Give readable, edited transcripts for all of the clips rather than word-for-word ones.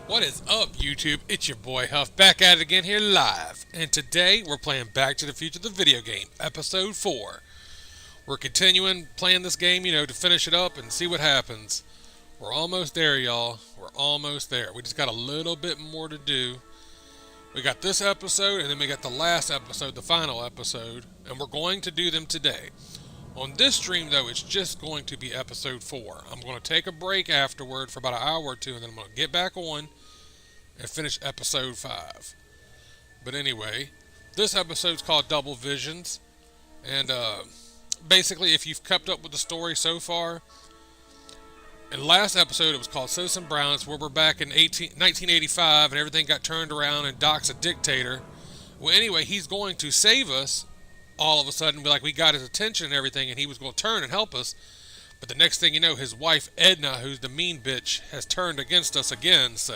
What is up, YouTube? It's your boy Huff, back at it again here live. And today we're playing Back to the Future, the video game, Episode 4. We're continuing playing this game, to finish it up and see what happens. We're almost there, y'all. We're almost there. We just got a little bit more to do. We got this episode, and then we got the last episode, the final episode, and we're going to do them today. On this stream, though, it's just going to be Episode 4. I'm going to take a break afterward for about an hour or two, and then I'm going to get back on and finish Episode 5. But anyway, this episode's called Double Visions, and basically, if you've kept up with the story so far, in the last episode, it was called Citizen Brown. It's where we're back in 1985, and everything got turned around, and Doc's a dictator. Well, anyway, he's going to save us all of a sudden. We got his attention and everything, and he was going to turn and help us. But the next thing you know, his wife, Edna, who's the mean bitch, has turned against us again, so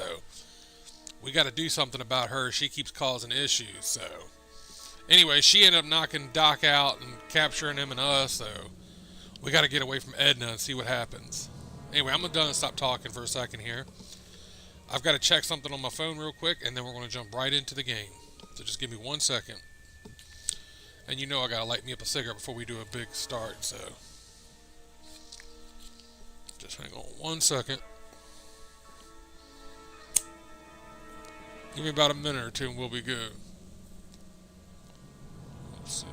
we got to do something about her. She keeps causing issues, so anyway, she ended up knocking Doc out and capturing him and us, so we got to get away from Edna and see what happens. Anyway, I'm done and stop talking for a second here. I've got to check something on my phone real quick, and then we're going to jump right into the game. So just give me 1 second. And I got to light me up a cigarette before we do a big start, so just hang on 1 second. Give me about a minute or two and we'll be good. Let's see.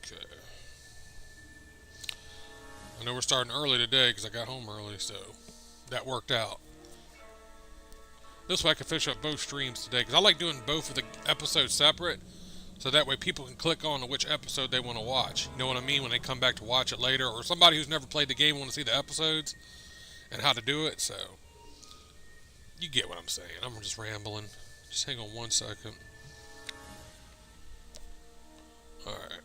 Okay. I know we're starting early today because I got home early, so that worked out. This way I can finish up both streams today, because I like doing both of the episodes separate, so that way people can click on to which episode they want to watch. You know what I mean? When they come back to watch it later, or somebody who's never played the game want to see the episodes and how to do it, so you get what I'm saying. I'm just rambling. Just hang on 1 second. Alright.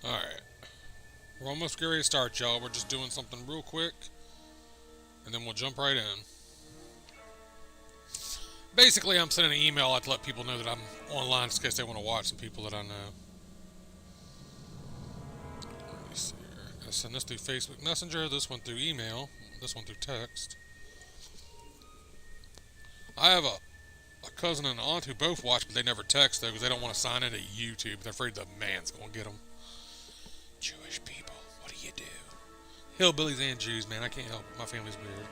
Alright. We're almost ready to start, y'all. We're just doing something real quick, and then we'll jump right in. Basically, I'm sending an email out to let people know that I'm online in case they want to watch some people that I know. Let me see here. I'm going to send this through Facebook Messenger, this one through email, this one through text. I have a cousin and an aunt who both watch, but they never text, though, because they don't want to sign into YouTube. They're afraid the man's going to get them. Jewish people. What do you do? Hillbillies and Jews, man. I can't help it. My family's weird.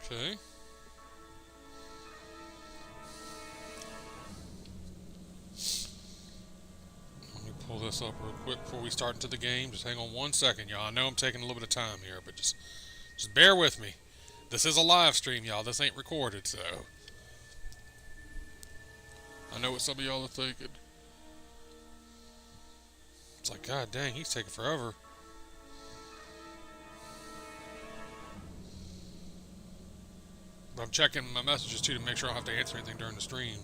Okay. Let me pull this up real quick before we start into the game. Just hang on 1 second, y'all. I know I'm taking a little bit of time here, but just bear with me. This is a live stream, y'all. This ain't recorded, so I know what some of y'all are thinking. It's like, God dang, he's taking forever. But I'm checking my messages too to make sure I don't have to answer anything during the stream.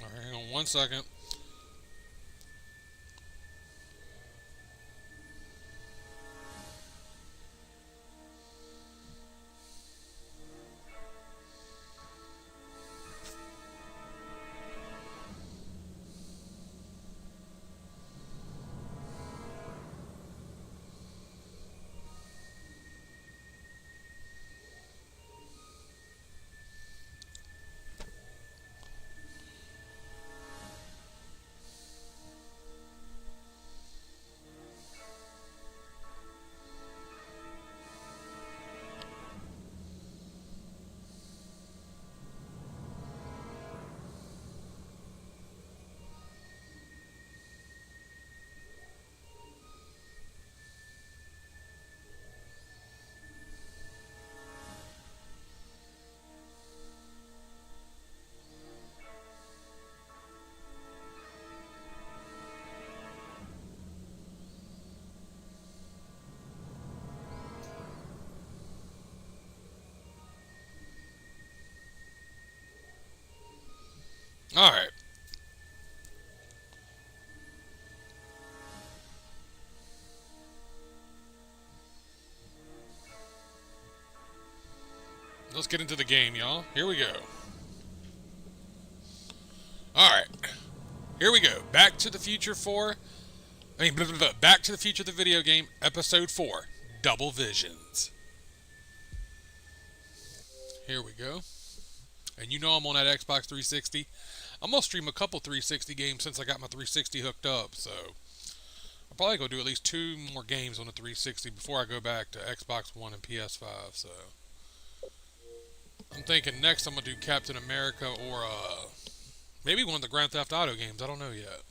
Alright, hang on 1 second. Alright. Let's get into the game, y'all. Here we go. Alright. Here we go. Back to the Future 4. Back to the Future, the video game, Episode 4. Double Visions. Here we go. And you know I'm on that Xbox 360. I'm going to stream a couple 360 games since I got my 360 hooked up, so I'll probably go do at least 2 more games on the 360 before I go back to Xbox One and PS5, so I'm thinking next I'm going to do Captain America or maybe one of the Grand Theft Auto games. I don't know yet.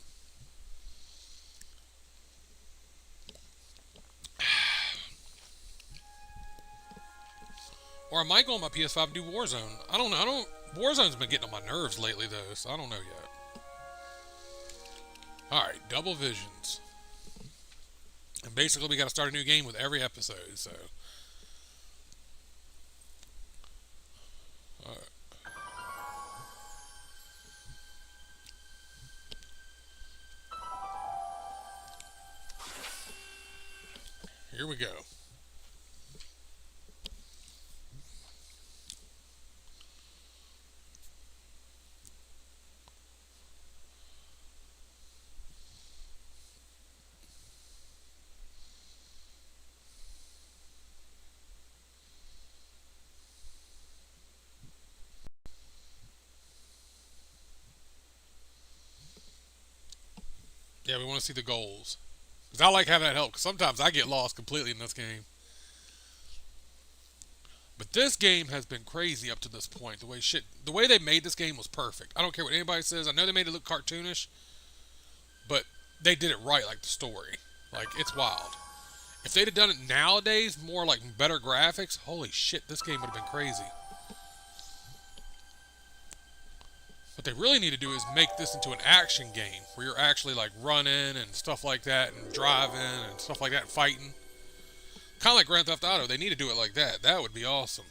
Or I might go on my PS5 and do Warzone. I don't know. Warzone's been getting on my nerves lately, though, so I don't know yet. Alright, Double Visions. And basically, we got to start a new game with every episode, so. Alright. Here we go. Yeah, we want to see the goals. Because I like having that help. Because sometimes I get lost completely in this game. But this game has been crazy up to this point. The way they made this game was perfect. I don't care what anybody says. I know they made it look cartoonish. But they did it right, like the story. Like, it's wild. If they'd have done it nowadays, more like better graphics, holy shit, this game would have been crazy. What they really need to do is make this into an action game where you're actually like running and stuff like that and driving and stuff like that and fighting. Kind of like Grand Theft Auto. They need to do it like that. That would be awesome.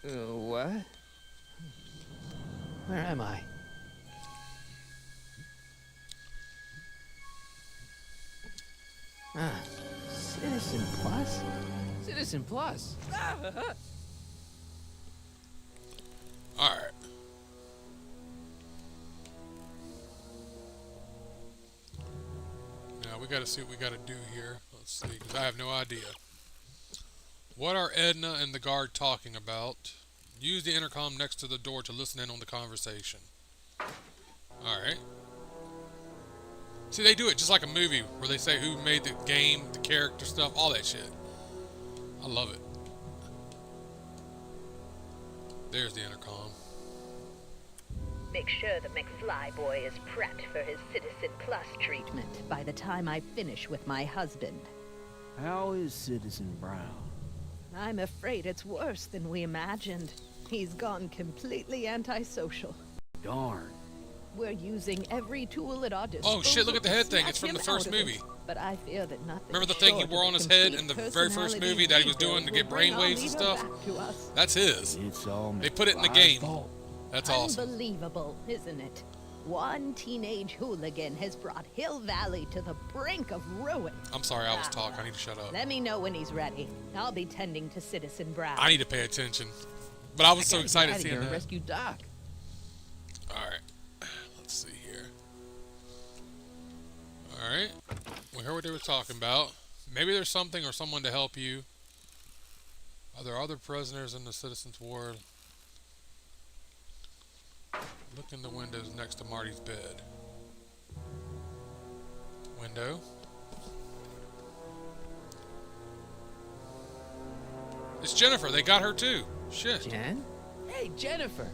What? Where am I? Ah, Citizen Plus? Citizen Plus. Alright. Now we gotta see what we gotta do here. Let's see, because I have no idea. What are Edna and the guard talking about? Use the intercom next to the door to listen in on the conversation. Alright. See, they do it just like a movie where they say who made the game, the character stuff, all that shit. I love it. There's the intercom. Make sure the McFlyboy is prepped for his Citizen Plus treatment by the time I finish with my husband. How is Citizen Brown? I'm afraid it's worse than we imagined. He's gone completely antisocial. Darn. We're using every tool at our disposal. Oh shit, look at the head to thing. snatch It's from him the first out of it. movie. But I fear that nothing. Remember the thing he short wore of on his a head complete in the very first personality movie that he was rebuild doing to will get bring our brainwaves and leader stuff? back to us. That's his. It's all They put it in the McFly's game. fault. That's awesome. Unbelievable, isn't it? One teenage hooligan has brought Hill Valley to the brink of ruin. I'm sorry, I was talking. I need to shut up. Let me know when he's ready. I'll be tending to Citizen Brown. I need to pay attention. But I was so excited Get seeing here and that. rescue Doc. Alright. Let's see here. Alright. We heard what they were talking about. Maybe there's something or someone to help you. Are there other prisoners in the Citizens Ward? Look in the windows next to Marty's bed. Window. It's Jennifer. They got her too. Shit. Jen? Hey, Jennifer.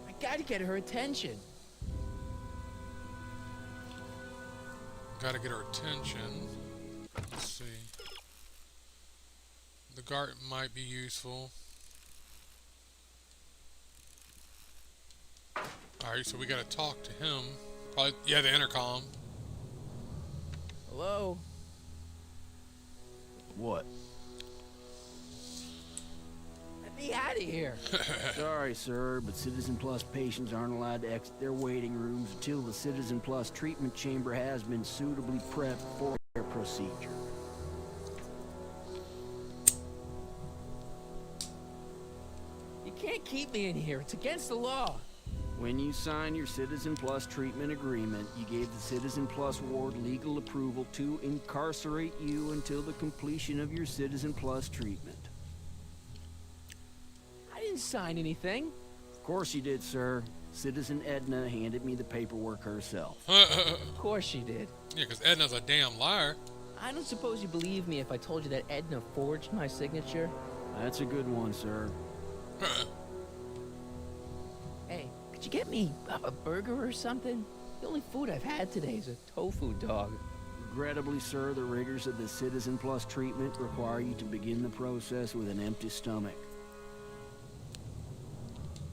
I gotta get her attention. Gotta get her attention. Let's see. The guard might be useful. Alright, so we gotta talk to him. Probably, yeah, the intercom. Hello? What? Let me out of here. Sorry, sir, but Citizen Plus patients aren't allowed to exit their waiting rooms until the Citizen Plus treatment chamber has been suitably prepped for their procedure. You can't keep me in here. It's against the law. When you signed your Citizen Plus treatment agreement, you gave the Citizen Plus ward legal approval to incarcerate you until the completion of your Citizen Plus treatment. I didn't sign anything. Of course you did, sir. Citizen Edna handed me the paperwork herself. Of course she did. Yeah, because Edna's a damn liar. I don't suppose you believe me if I told you that Edna forged my signature. That's a good one, sir. Hey, could you get me a burger or something? The only food I've had today is a tofu dog. Regrettably, sir, the rigors of the Citizen Plus treatment require you to begin the process with an empty stomach.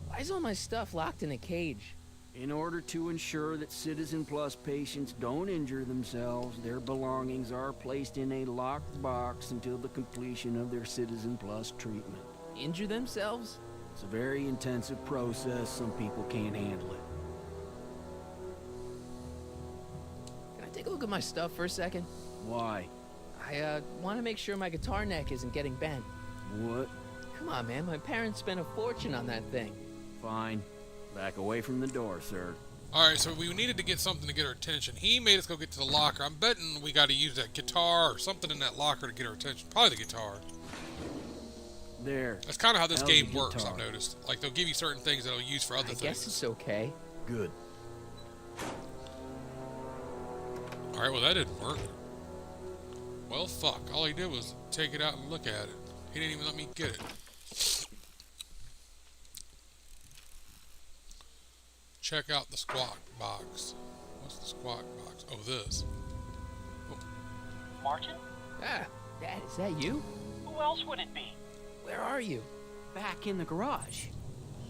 Why is all my stuff locked in a cage? In order to ensure that Citizen Plus patients don't injure themselves, their belongings are placed in a locked box until the completion of their Citizen Plus treatment. Injure themselves? It's a very intensive process. Some people can't handle it. Can I take a look at my stuff for a second? Why? I want to make sure my guitar neck isn't getting bent. What? Come on, man. My parents spent a fortune on that thing. Fine. Back away from the door, sir. Alright, so we needed to get something to get her attention. He made us go get to the locker. I'm betting we gotta use that guitar or something in that locker to get her attention. Probably the guitar. There. That's kind of how this How's game the works, guitar? I've noticed. Like, they'll give you certain things that they'll use for other I things. guess it's okay. Good. Alright, well that didn't work. Well, fuck. All he did was take it out and look at it. He didn't even let me get it. Check out the squawk box. What's the squawk box? Oh, this. Martin? Ah, Dad, is that you? Who else would it be? Where are you? Back in the garage.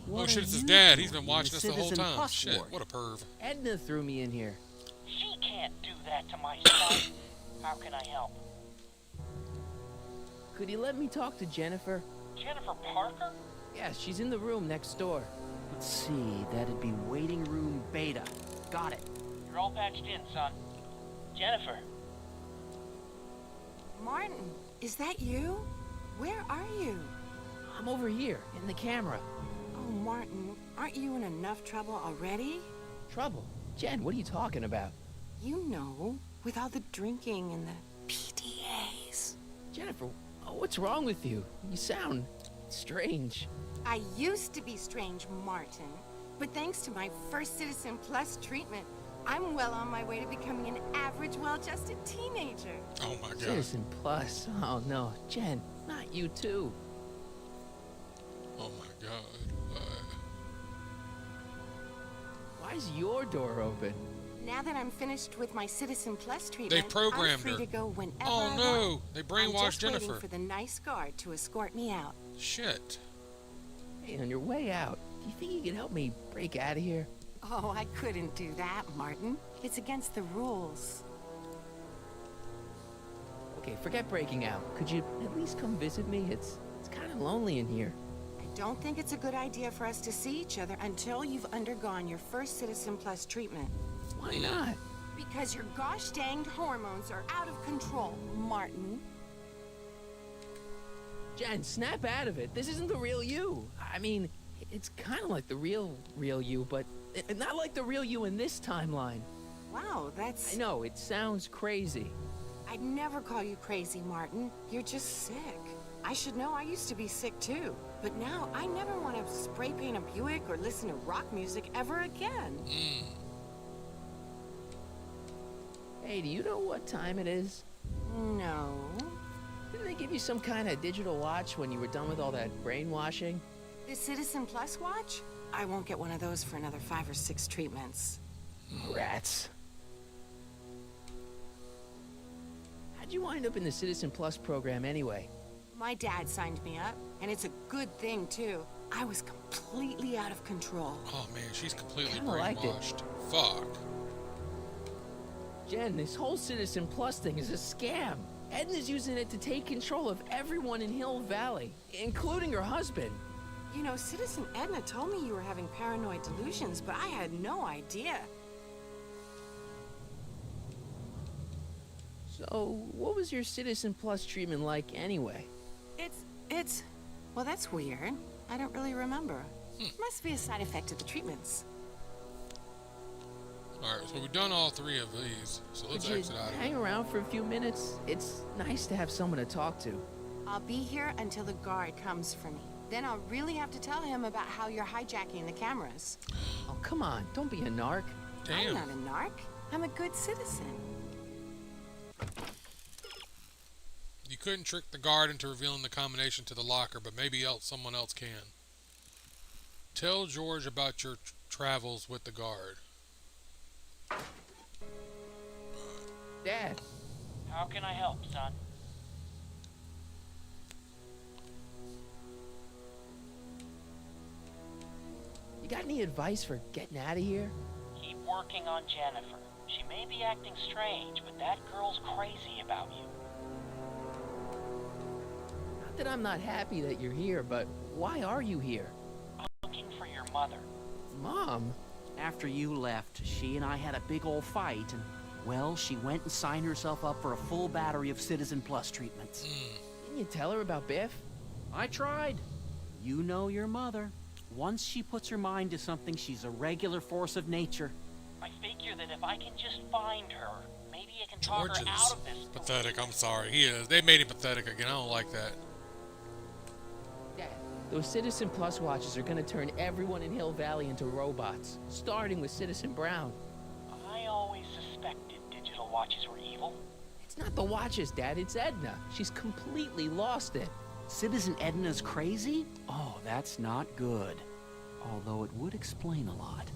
Oh What shit, are it's his you dad. He's doing been in watching the us the whole Citizen time. Plus Shit, ward? what a perv. Edna threw me in here. She can't do that to my son. How can I help? Could you let me talk to Jennifer? Jennifer Parker? Yeah, she's in the room next door. Let's see, that'd be waiting room beta. Got it. You're all patched in, son. Jennifer. Martin, is that you? Where are you? I'm over here, in the camera. Oh, Martin, aren't you in enough trouble already? Trouble? Jen, what are you talking about? You know, with all the drinking and the PDAs. Jennifer, what's wrong with you? You sound strange. I used to be strange, Martin, but thanks to my first Citizen Plus treatment, I'm well on my way to becoming an average, well-adjusted teenager. Oh my god. Citizen Plus? Oh no, Jen, not you too. Oh my god. Why is your door open? Now that I'm finished with my Citizen Plus treatment, programmed I'm free her. to go whenever Oh I no, want. they I'm brainwashed just Jennifer. waiting for the nice guard to escort me out. Shit. Hey, on your way out, do you think you can help me break out of here? Oh, I couldn't do that, Martin. It's against the rules. Okay, forget breaking out. Could you at least come visit me? It's kind of lonely in here. I don't think it's a good idea for us to see each other until you've undergone your first Citizen Plus treatment. Why not? Because your gosh danged hormones are out of control, Martin. Jen, snap out of it. This isn't the real you. I mean, it's kind of like the real you, but not like the real you in this timeline. Wow, I know, it sounds crazy. I'd never call you crazy, Martin. You're just sick. I should know, I used to be sick too. But now, I never want to spray paint a Buick or listen to rock music ever again. Hey, do you know what time it is? No. Didn't they give you some kind of digital watch when you were done with all that brainwashing? The Citizen Plus watch? I won't get one of those for another 5 or 6 treatments. Rats. How'd you wind up in the Citizen Plus program anyway? My dad signed me up, and it's a good thing, too. I was completely out of control. Oh man, she's completely Kinda liked it. brainwashed. Fuck. Jen, this whole Citizen Plus thing is a scam. Edna's using it to take control of everyone in Hill Valley, including her husband. You know, Citizen Edna told me you were having paranoid delusions, but I had no idea. So, what was your Citizen Plus treatment like anyway? Well, that's weird. I don't really remember. Must be a side effect of the treatments. Alright, so we've done all 3 of these, so let's Could you exit out of hang here. around for a few minutes? It's nice to have someone to talk to. I'll be here until the guard comes for me. Then I'll really have to tell him about how you're hijacking the cameras. Oh, come on, don't be a narc. Damn. I'm not a narc. I'm a good citizen. You couldn't trick the guard into revealing the combination to the locker, but maybe someone else can. Tell George about your travels with the guard. Dad, How can I help, son? you got any advice for getting out of here? Keep working on Jennifer. She may be acting strange, but that girl's crazy about you. Not that I'm not happy that you're here, but why are you here? I'm looking for your mother. Mom? After you left, she and I had a big old fight, and, well, she went and signed herself up for a full battery of Citizen Plus treatments. Didn't you tell her about Biff? I tried. You know your mother. Once she puts her mind to something, she's a regular force of nature. I figure that if I can just find her, maybe I can talk George her is out of this. pathetic, I'm sorry. He is. They made him pathetic again. I don't like that. Dad, those Citizen Plus watches are gonna turn everyone in Hill Valley into robots, starting with Citizen Brown. I always suspected digital watches were evil. It's not the watches, Dad, it's Edna. She's completely lost it. Citizen Edna's crazy? Oh, that's not good. Although it would explain a lot.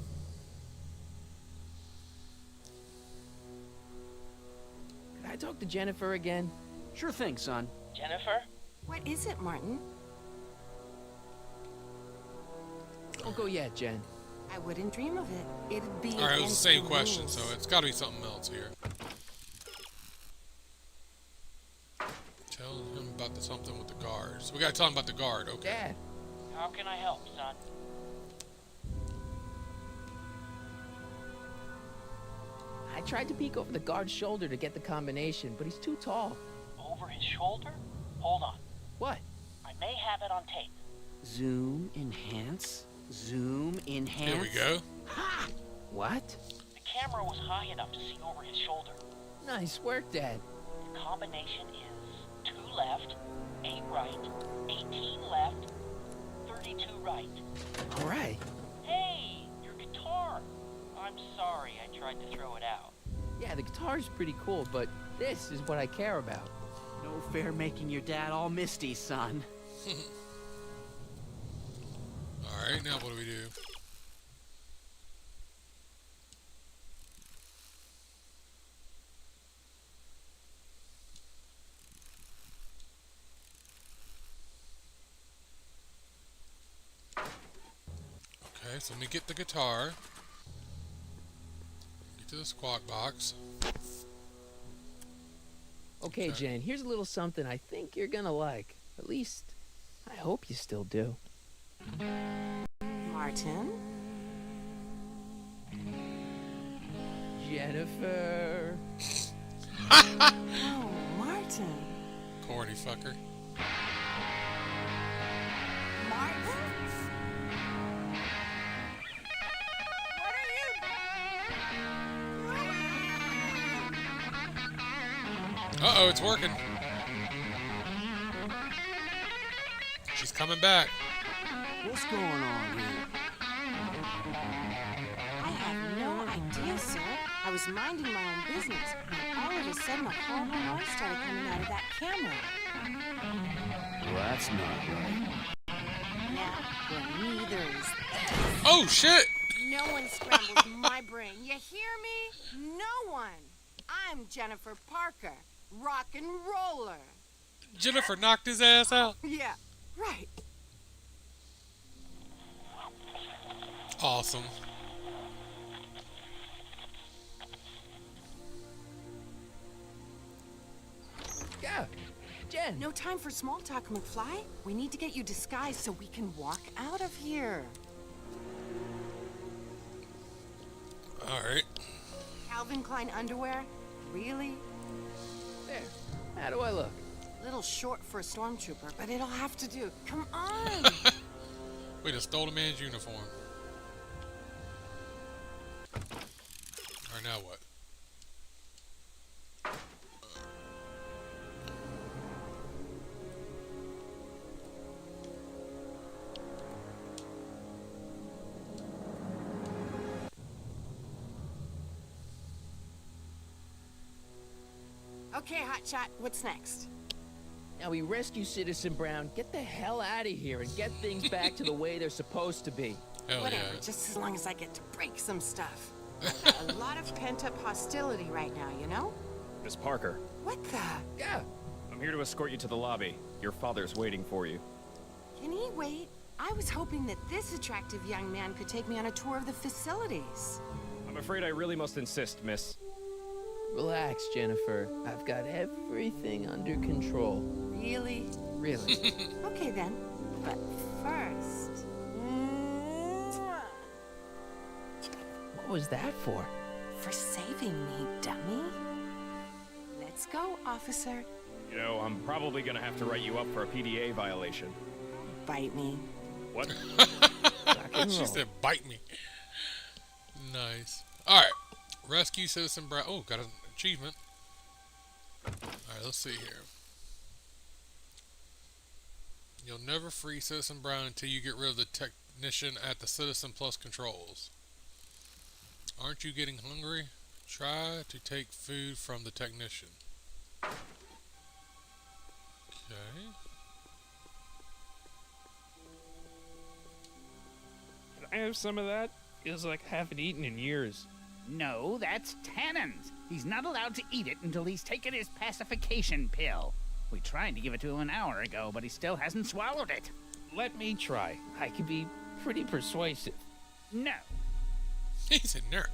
Could I talk to Jennifer again? Sure thing, son. Jennifer? What is it, Martin? Don't go yet, Jen. I wouldn't dream of it. It'd be Alright, it was the against same question, rules. so it's gotta be something else here. Tell him about something with the guards. We gotta tell him about the guard, okay. Dad. How can I help, son? I tried to peek over the guard's shoulder to get the combination, but he's too tall. Over his shoulder? Hold on. What? I may have it on tape. Zoom, enhance, zoom, enhance. Here we go. What? The camera was high enough to see over his shoulder. Nice work, Dad. The combination is 2 left, 8 right, 18 left, 32 right. All right. Hey, your guitar! I'm sorry I tried to throw it out. Yeah, the guitar's pretty cool, but this is what I care about. No fair making your dad all misty, son. Alright, now what do we do? Okay, so let me get the guitar. Get to the squawk box. Okay, Okay. Jen, here's a little something I think you're gonna like. At least, I hope you still do. Martin? Jennifer. Oh, Martin. Corny fucker. Martin? What are you Uh-oh, it's working. She's coming back. What's going on here? I have no idea, sir. I was minding my own business, and all of a sudden a horrible noise started coming out of that camera. Well, that's not right. Yeah, well, neither is this. Oh, shit! No one scrambles my brain. You hear me? No one. I'm Jennifer Parker, rock and roller. Jennifer knocked his ass out. Yeah, right. Awesome. Yeah, Jen. No time for small talk, McFly. We need to get you disguised so we can walk out of here. Alright. Calvin Klein underwear? Really? There. How do I look? Little short for a stormtrooper, but it'll have to do. Come on! We just stole the man's uniform. Alright, now what? Okay, Hotshot, what's next? Now we rescue Citizen Brown, get the hell out of here, and get things back to the way they're supposed to be. Hell Whatever, yeah. just as long as I get to break some stuff. I've got a lot of pent-up hostility right now, you know? Miss Parker, What the? Yeah. I'm here to escort you to the lobby. Your father's waiting for you. Can he wait? I was hoping that this attractive young man could take me on a tour of the facilities. I'm afraid I really must insist, miss. Relax, Jennifer. I've got everything under control. Really? Really. Okay then. But first... What was that for? For saving me, dummy. Let's go, officer. You know, I'm probably gonna have to write you up for a PDA violation. Bite me. What? and She roll. said, bite me. Nice. Alright. Rescue Citizen Brown. Oh, got an achievement. Alright, let's see here. You'll never free Citizen Brown until you get rid of the technician at the Citizen Plus controls. Aren't you getting hungry? Try to take food from the technician. Okay. Can I have some of that? Feels like I haven't eaten in years. No, that's Tannen's. He's not allowed to eat it until he's taken his pacification pill. We tried to give it to him an hour ago, but he still hasn't swallowed it. Let me try. I could be pretty persuasive. No. He's a nerd.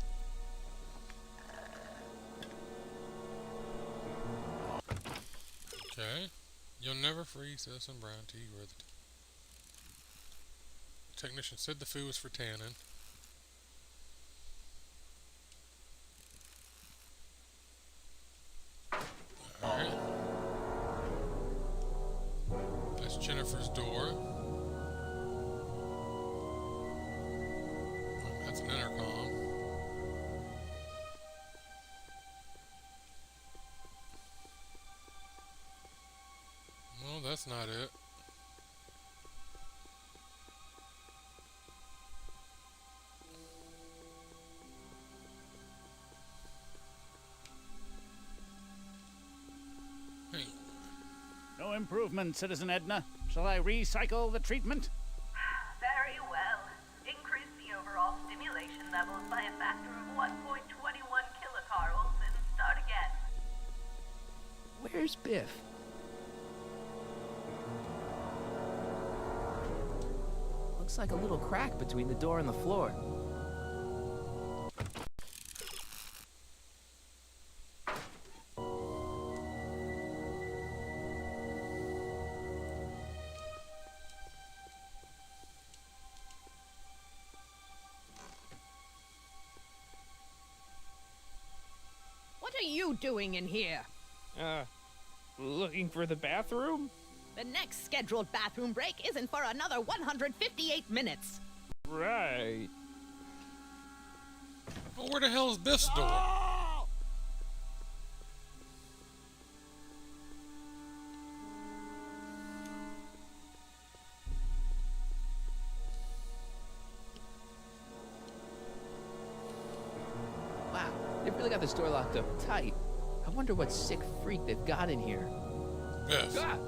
Okay. You'll never freeze this in brown tea. You were the technician said the food was for tannin. Alright. That's Jennifer's door. That's an intercom. No, that's not it. Hey, No improvement, Citizen Edna. Shall I recycle the treatment? Very well. Increase the overall stimulation levels by a factor of 1.21 kilocalories and start again. Where's Biff? Looks like a little crack between the door and the floor. What are you doing in here? Looking for the bathroom? The next scheduled bathroom break isn't for another 158 minutes. Right. well, where the hell is Biff's door? Wow, they've really got this door locked up tight. I wonder what sick freak they've got in here. Biff. Ah,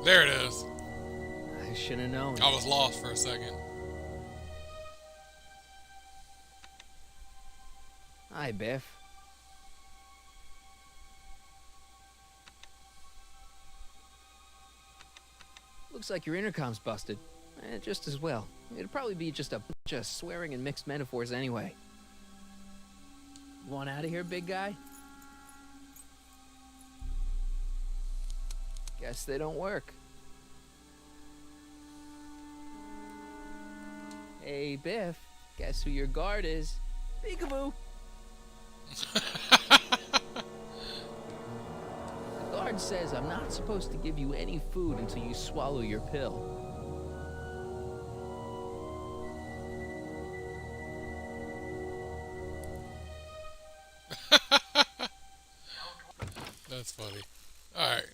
There it is. I should have known. I was lost for a second. Hi, Biff. Looks like your intercom's busted. Just as well. It'd probably be just a bunch of swearing and mixed metaphors anyway. Want out of here, big guy? Guess they don't work. Hey, Biff. Guess who your guard is? Peekaboo. The guard says I'm not supposed to give you any food until you swallow your pill. That's funny. Alright.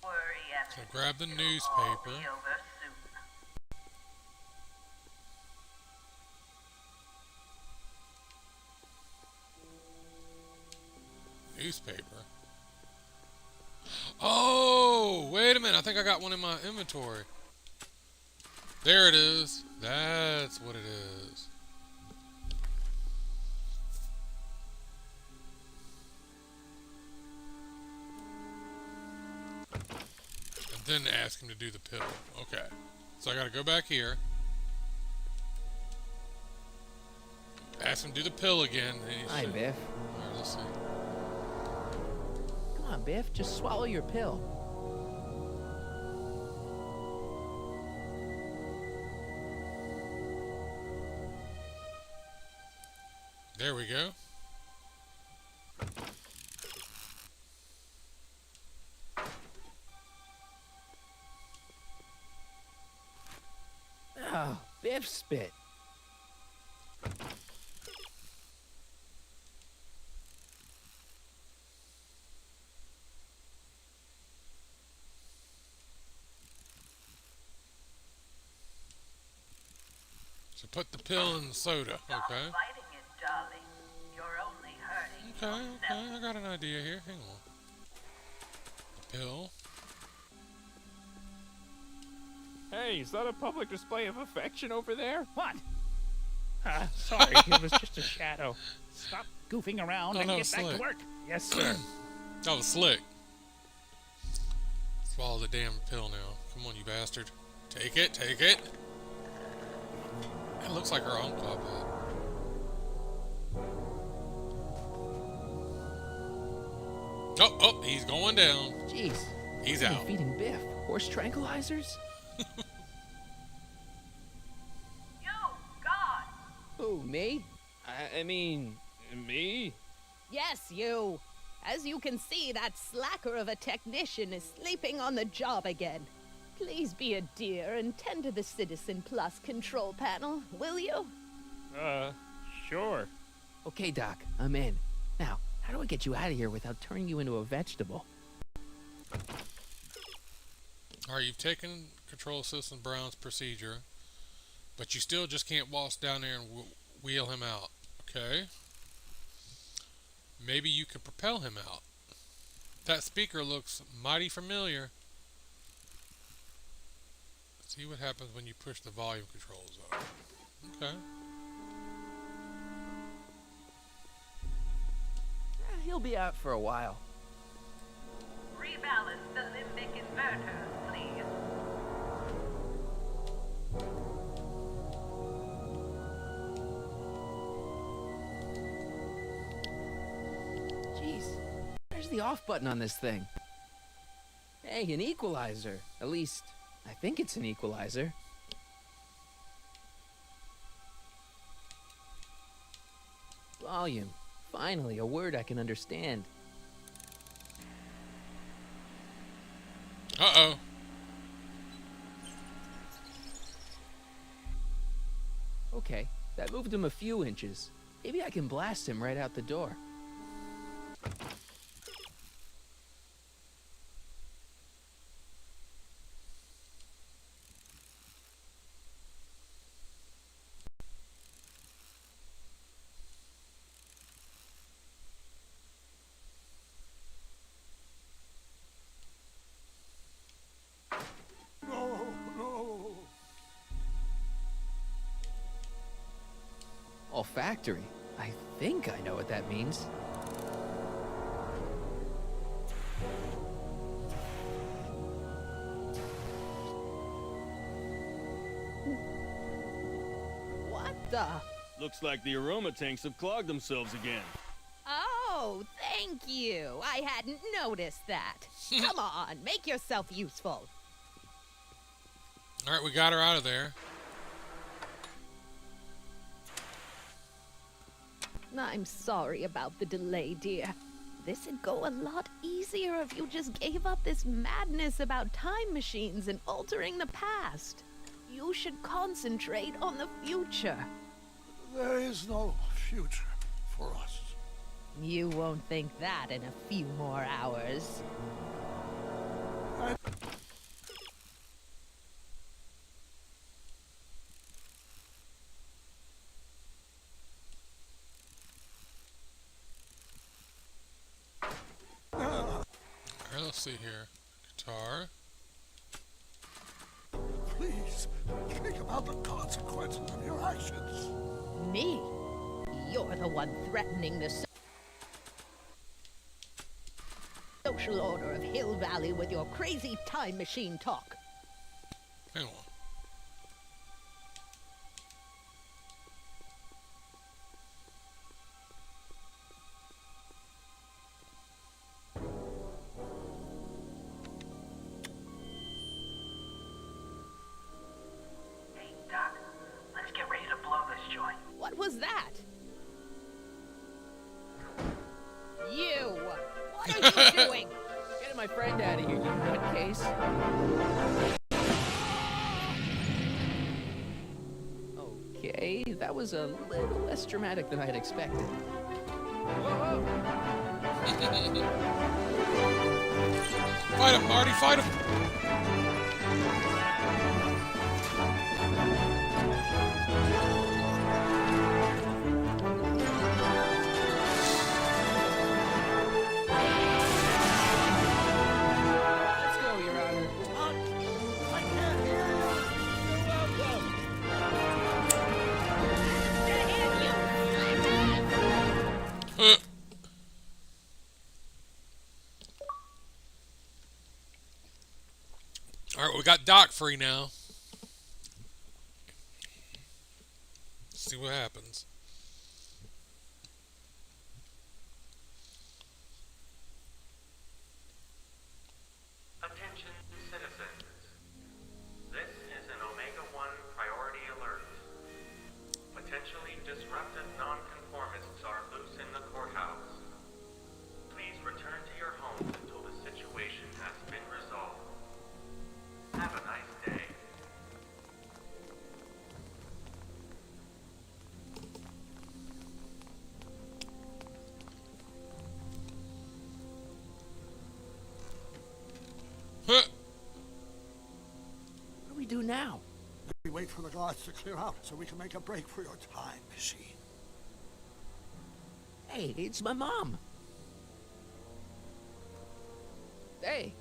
Worry, So Evan. grab the It'll all newspaper. be over soon. Newspaper. Oh, wait a minute. I think I got one in my inventory. There it is. That's what it is. And then ask him to do the pill. Okay. So I gotta go back here. Ask him to do the pill again. And he Hi, should- Biff. Alright, let's see. Come on, Biff. Just swallow your pill. There we go. Oh, Biff spit. So put the pill in the soda. Stop Okay. fighting it, darling. You're only hurting Okay, yourself. okay. I got an idea here. Hang on. The pill. Hey, is that a public display of affection over there? What? Sorry, it was just a shadow. Stop goofing around Oh, and no, get back slick. to work. Yes, sir. That was slick. Swallow the damn pill now. Come on, you bastard. Take it, take it. It looks like her uncle, I bet. Oh, oh, he's going down. Jeez. He's what are you out. feeding Biff? Horse tranquilizers? You, God! Who, me? I mean, me? Yes, you. As you can see, that slacker of a technician is sleeping on the job again. Please be a dear and tend to the Citizen Plus control panel, will you? Sure. Okay, Doc, I'm in. Now, how do I get you out of here without turning you into a vegetable? Alright, you've taken control of Citizen Brown's procedure, but you still just can't waltz down there and wheel him out, okay? Maybe you can propel him out. That speaker looks mighty familiar. Let's see what happens when you push the volume controls up. Okay. He'll be out for a while. Rebalance the limbic inverters, please. Jeez, where's the off button on this thing? Hey, an equalizer. At least, I think it's an equalizer. Volume. Finally, a word I can understand. Uh-oh. Okay, that moved him a few inches. Maybe I can blast him right out the door. Olfactory. I think I know what that means. What the? Looks like the aroma tanks have clogged themselves again. Oh, thank you. I hadn't noticed that. Come on, make yourself useful. Alright, we got her out of there. I'm sorry about the delay, dear. This'd go a lot easier if you just gave up this madness about time machines and altering the past. You should concentrate on the future. There is no future for us. You won't think that in a few more hours. Alright, let's see here. Guitar. Please, think about the consequences of your actions. Me? You're the one threatening the social order of Hill Valley with your crazy time machine talk. Hang on. Hey, Doc, let's get ready to blow this joint. What was that? You! What are you doing? Get my friend out of here, you nutcase. Okay, that was a little less dramatic than I had expected. Whoa, Fight him, Marty, fight him! let's go, Your Honor. I can't hear you. You're welcome. we got Doc free now. See what happens. Attention citizens. This is an Omega-1 priority alert. Potentially disruptive nonconformists are loose in the courthouse. Please return to your homes until the situation has been resolved. Have a nice day. Huh. What do we do now? We wait for the guards to clear out so we can make a break for your time machine. Hey, it's my mom. Hey.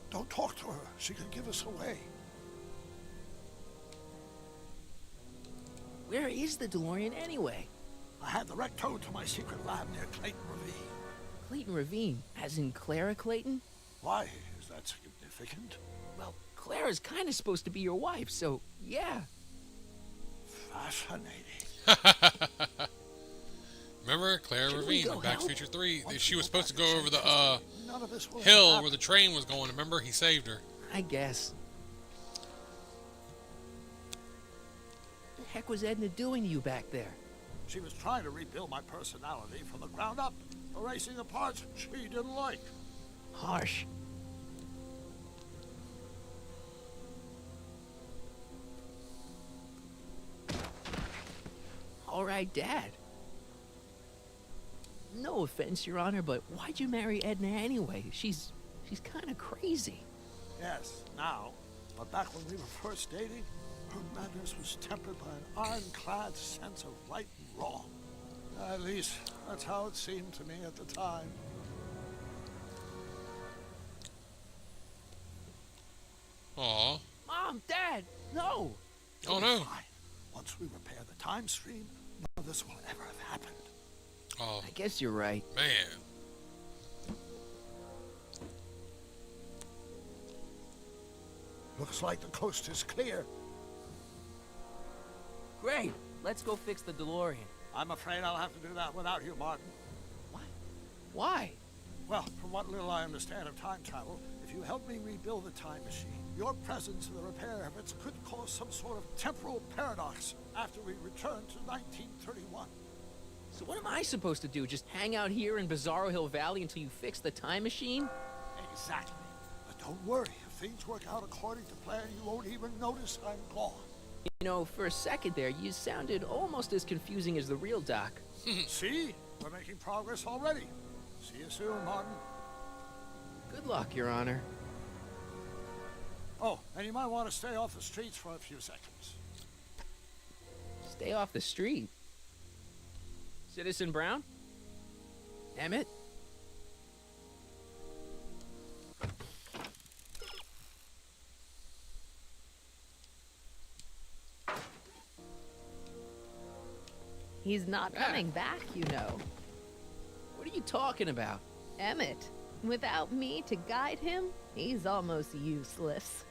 Don't talk to her. She could give us away. Where is the DeLorean anyway? I had the wreck towed to my secret lab near Clayton Ravine. Clayton Ravine, as in Clara Clayton? Why? Is that significant? Well, Clara's kind of supposed to be your wife, so yeah. Fascinating. Remember Clara Ravine in Back to the Future 3? She was supposed to go over the None of this will hill happen. where the train was going. Remember? He saved her. I guess. What the heck was Edna doing to you back there? She was trying to rebuild my personality from the ground up, erasing the parts she didn't like. Harsh. All right, Dad. No offense, Your Honor, but why'd you marry Edna anyway? She's kind of crazy. Yes, now. But back when we were first dating, her madness was tempered by an ironclad sense of right and wrong. At least, that's how it seemed to me at the time. Aw. Mom, Dad, no! Oh no. Fine. Once we repair the time stream, none of this will ever have happened. Oh, I guess you're right. man. Looks like the coast is clear. Great. Let's go fix the DeLorean. I'm afraid I'll have to do that without you, Martin. What? Why? Well, from what little I understand of time travel, if you help me rebuild the time machine, your presence in the repair efforts could cause some sort of temporal paradox after we return to 1931. So what am I supposed to do? Just hang out here in Bizarro Hill Valley until you fix the time machine? Exactly. But don't worry, if things work out according to plan, you won't even notice I'm gone. You know, for a second there, you sounded almost as confusing as the real Doc. See? We're making progress already. See you soon, Martin. Good luck, Your Honor. Oh, and you might want to stay off the streets for a few seconds. Stay off the street. Citizen Brown? Emmett? He's not coming back, you know. What are you talking about? Emmett, without me to guide him, he's almost useless.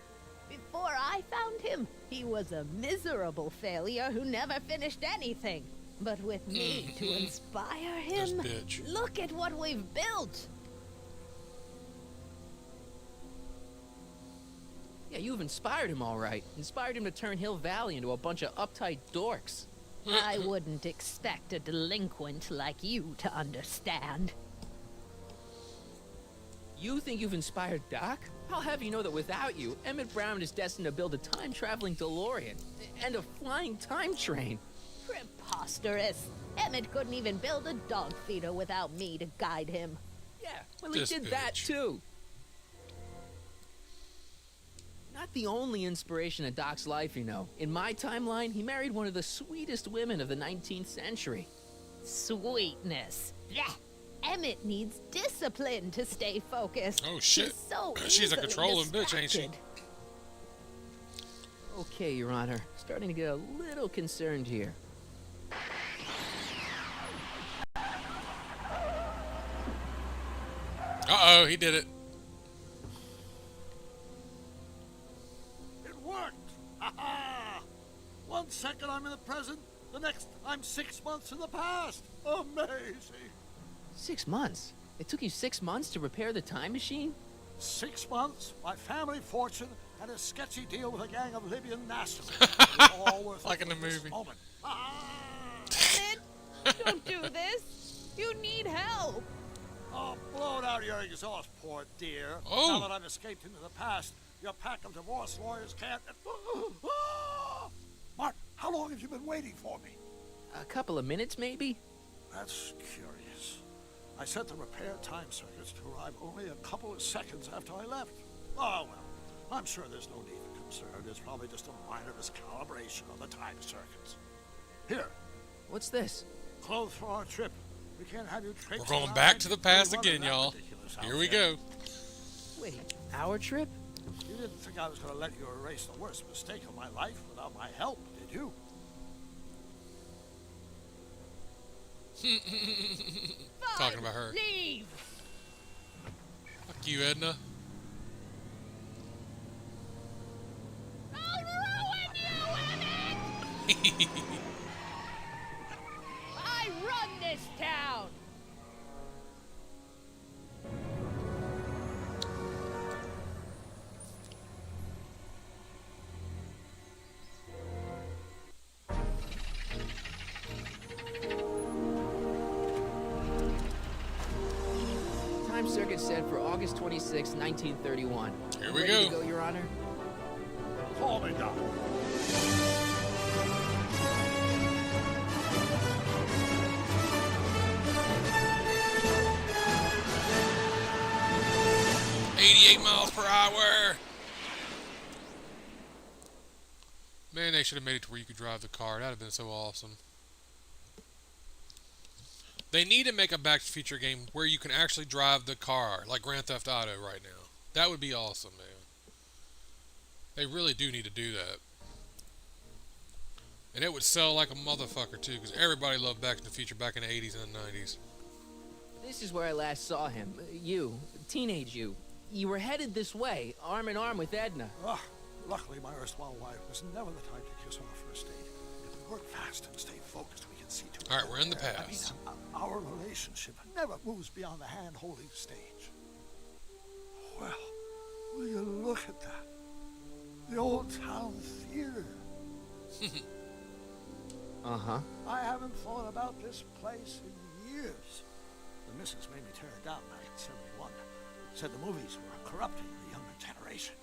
Before I found him, he was a miserable failure who never finished anything. But with me to inspire him, This bitch. look at what we've built. Yeah, you've inspired him all right. Inspired him to turn Hill Valley into a bunch of uptight dorks. I wouldn't expect a delinquent like you to understand. You think you've inspired Doc? I'll have you know that without you, Emmett Brown is destined to build a time-traveling DeLorean and a flying time train. Preposterous. Emmett couldn't even build a dog feeder without me to guide him. Yeah, well, he This did that bitch. too. Not the only inspiration of Doc's life, you know. In my timeline, he married one of the sweetest women of the 19th century. Sweetness. Blech. Emmett needs discipline to stay focused. Oh, shit. He's so She's a easily controlling bitch, ain't she? distracted. Okay, Your Honor. Starting to get a little concerned here. Uh-oh, he did it. I'm in the present, the next I'm 6 months in the past. Amazing. 6 months? It took you 6 months to repair the time machine? 6 months, my family fortune, and a sketchy deal with a gang of Libyan nationalists. All worth Like in the this movie. moment. Sid, don't do this. You need help. Oh, blow it out of your exhaust port, dear. Oh. Now that I've escaped into the past, your pack of divorce lawyers can't... Martin, how long have you been waiting for me? A couple of minutes, maybe? That's curious. I set the repair time circuits to arrive only a couple of seconds after I left. Oh, well, I'm sure there's no need for concern. It's probably just a minor miscalibration of the time circuits. Here. What's this? Clothes for our trip. We can't have you We're traipsing going around back to the past running again, that y'all. ridiculous Here we outfit. go. Wait, our trip? You didn't think I was going to let you erase the worst mistake of my life without my help, did you? Talking about her. Leave. Fuck you, Edna. I'll ruin you in it. I run this town. Time circuit set for August 26, 1931. Here we Ready go. to go, Your Honor? Call me down. miles per hour. Man, they should have made it to where you could drive the car. That would have been so awesome. They need to make a Back to the Future game where you can actually drive the car, like Grand Theft Auto right now. That would be awesome, man. They really do need to do that. And it would sell like a motherfucker, too, because everybody loved Back to the Future back in the 80s and the 90s. This is where I last saw him. You, teenage you. You were headed this way, arm in arm with Edna. Luckily, my erstwhile wife was never the type to kiss on a first date. If we work fast and stay focused, we can see to it. All right, we're in the I past. mean, our relationship never moves beyond the hand-holding stage. Well, will you look at that? The old town theater. Uh-huh. I haven't thought about this place in years. The missus made me tear it down back in '71. Said the movies were corrupting the younger generation.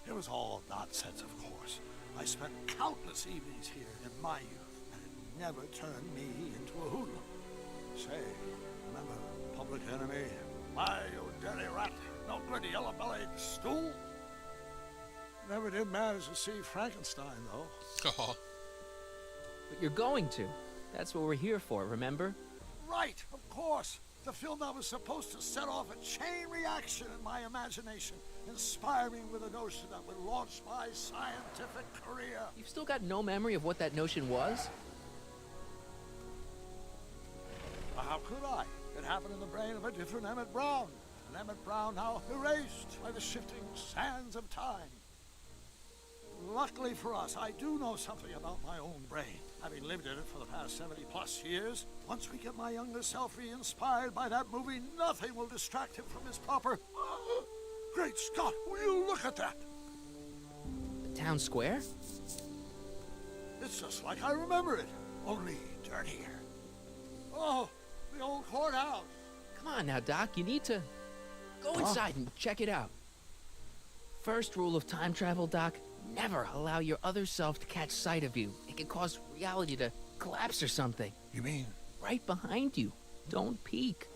It was all nonsense, of course. I spent countless evenings here in my youth, and it never turned me into a hoodlum. Say, remember Public Enemy? Why, you dirty rat, no good yellow-bellied stool? Never did manage to see Frankenstein, though. Oh. But you're going to. That's what we're here for, remember? Right, of course. The film that was supposed to set off a chain reaction in my imagination, inspiring with a notion that would launch my scientific career. You've still got no memory of what that notion was? How could I? It happened in the brain of a different Emmett Brown. An Emmett Brown now erased by the shifting sands of time. Luckily for us, I do know something about my own brain, having lived in it for the past 70+ years. Once we get my younger self re-inspired by that movie, nothing will distract him from his proper... Great Scott, will you look at that? The town square? It's just like I remember it, only dirtier. Oh, the old courthouse. Come on now, Doc, you need to... Go inside and check it out. First rule of time travel, Doc, never allow your other self to catch sight of you. It can cause reality to collapse or something. You mean? Right behind you. Don't peek.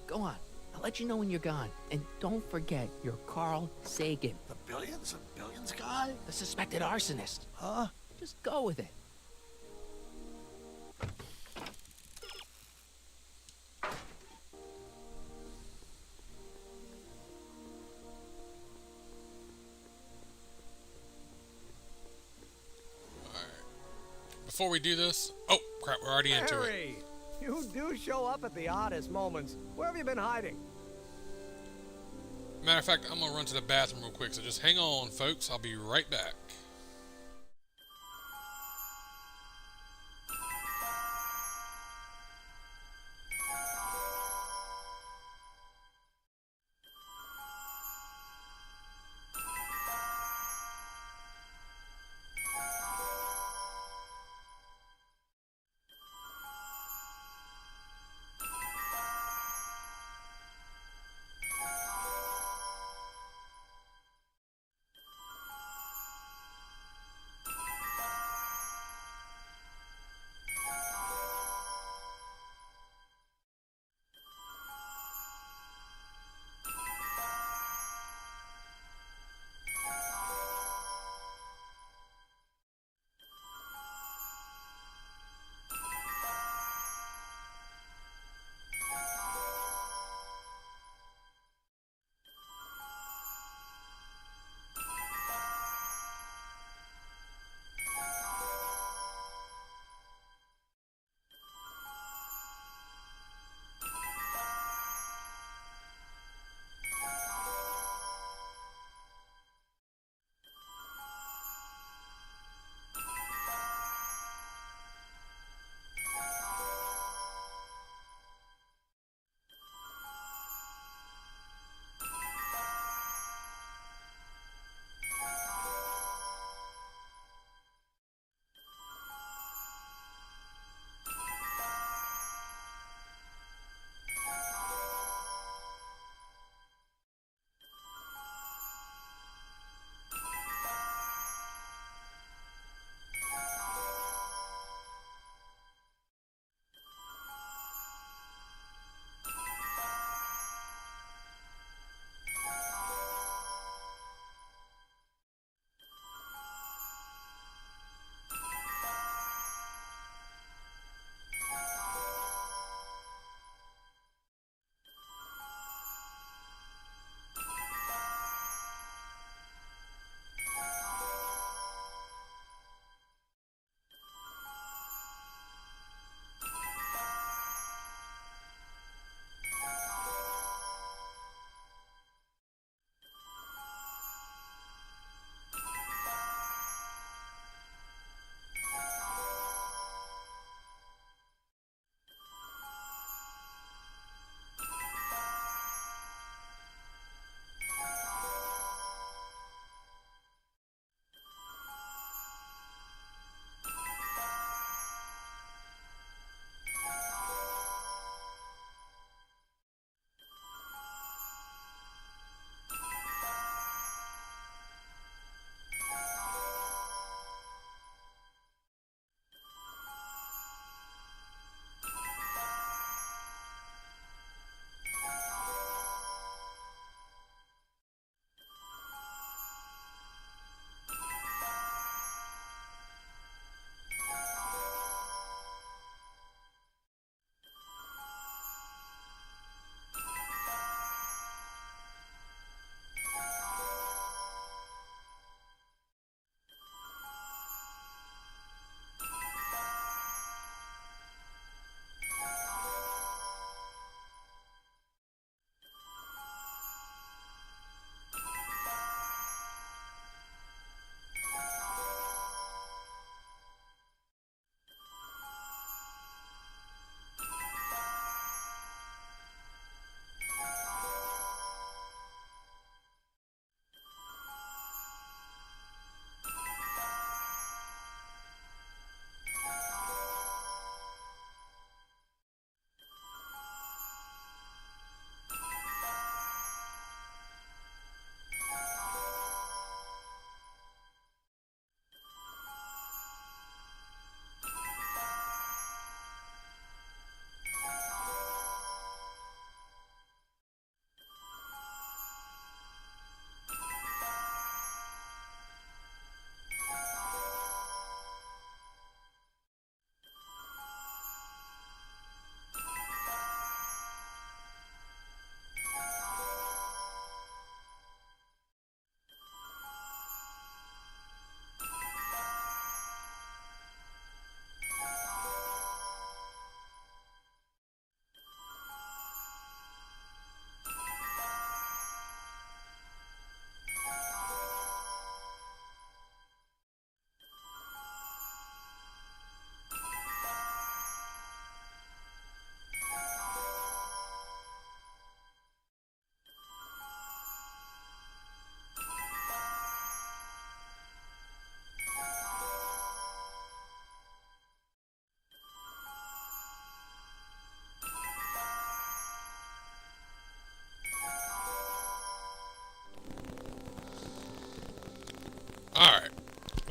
Go on. I'll let you know when you're gone. And don't forget, you're Carl Sagan. The billions and billions guy? The suspected arsonist. Huh? Just go with it. Before we do this... Oh, crap, we're already into it. Harry, you do show up at the oddest moments. Where have you been hiding? Matter of fact, I'm going to run to the bathroom real quick, so just hang on, folks. I'll be right back.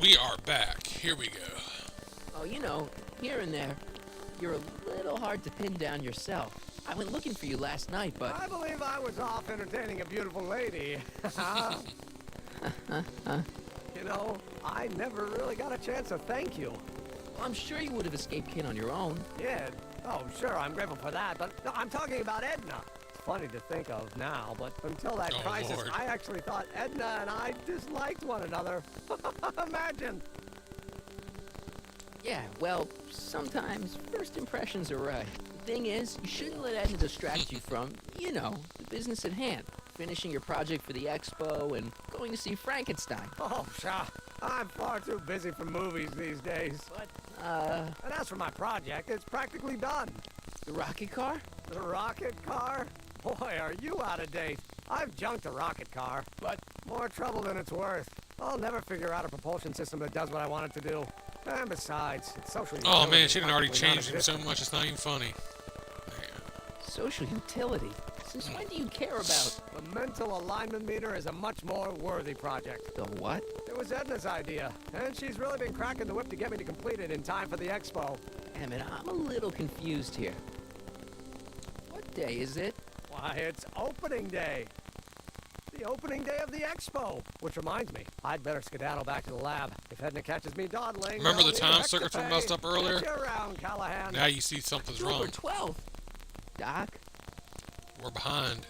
We are back. Here we go. Oh, you know, here and there, you're a little hard to pin down yourself. I went looking for you last night, but... I believe I was off entertaining a beautiful lady. You know, I never really got a chance to thank you. Well, I'm sure you would have escaped Kid on your own. Yeah. Oh, sure, I'm grateful for that, but no, I'm talking about Edna. It's funny to think of now, but until that crisis, Lord. I actually thought Edna and I disliked one another. Imagine. Yeah, well, sometimes first impressions are right. The thing is, you shouldn't let Edna distract you from, you know, the business at hand. Finishing your project for the expo and going to see Frankenstein. Oh, pshaw. I'm far too busy for movies these days. But, and as for my project, it's practically done. The rocket car? The rocket car? Boy, are you out of date. I've junked a rocket car, but more trouble than it's worth. I'll never figure out a propulsion system that does what I want it to do. And besides, it's social Oh utility man, she done already practically changed him so non-existent. much it's not even funny. Social utility? Since when do you care about... The mental alignment meter is a much more worthy project. The what? It was Edna's idea, and she's really been cracking the whip to get me to complete it in time for the expo. Emmett, I'm a little confused here. What day is it? Why, it's opening day. The opening day of the expo. Which reminds me, I'd better skedaddle back to the lab. If Edna catches me dawdling... Remember the I'll time need circuits were to messed pay. up earlier? Get you around, Callahan. Now you see something's October wrong. 12th. Doc? We're behind.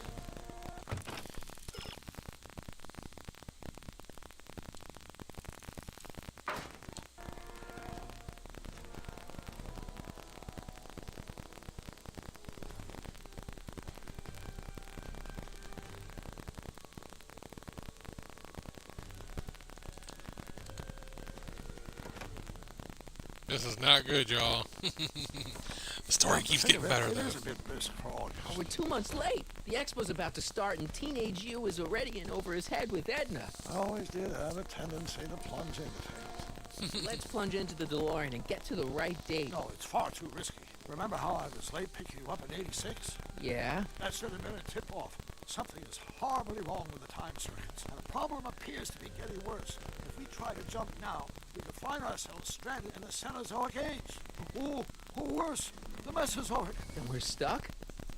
This is not good, y'all. The story keeps getting better, It though. is a bit brisk for all Oh, we're 2 months late. The expo's about to start, and teenage you is already in over his head with Edna. I always did have a tendency to plunge into things. Let's plunge into the DeLorean and get to the right date. No, it's far too risky. Remember how I was late picking you up in '86? Yeah? That should have been a tip-off. Something is horribly wrong with the time circuits, and the problem appears to be getting worse. If we try to jump now, we could find ourselves stranded in the Cenozoic age. Or worse, the Mesozoic. Then we're stuck?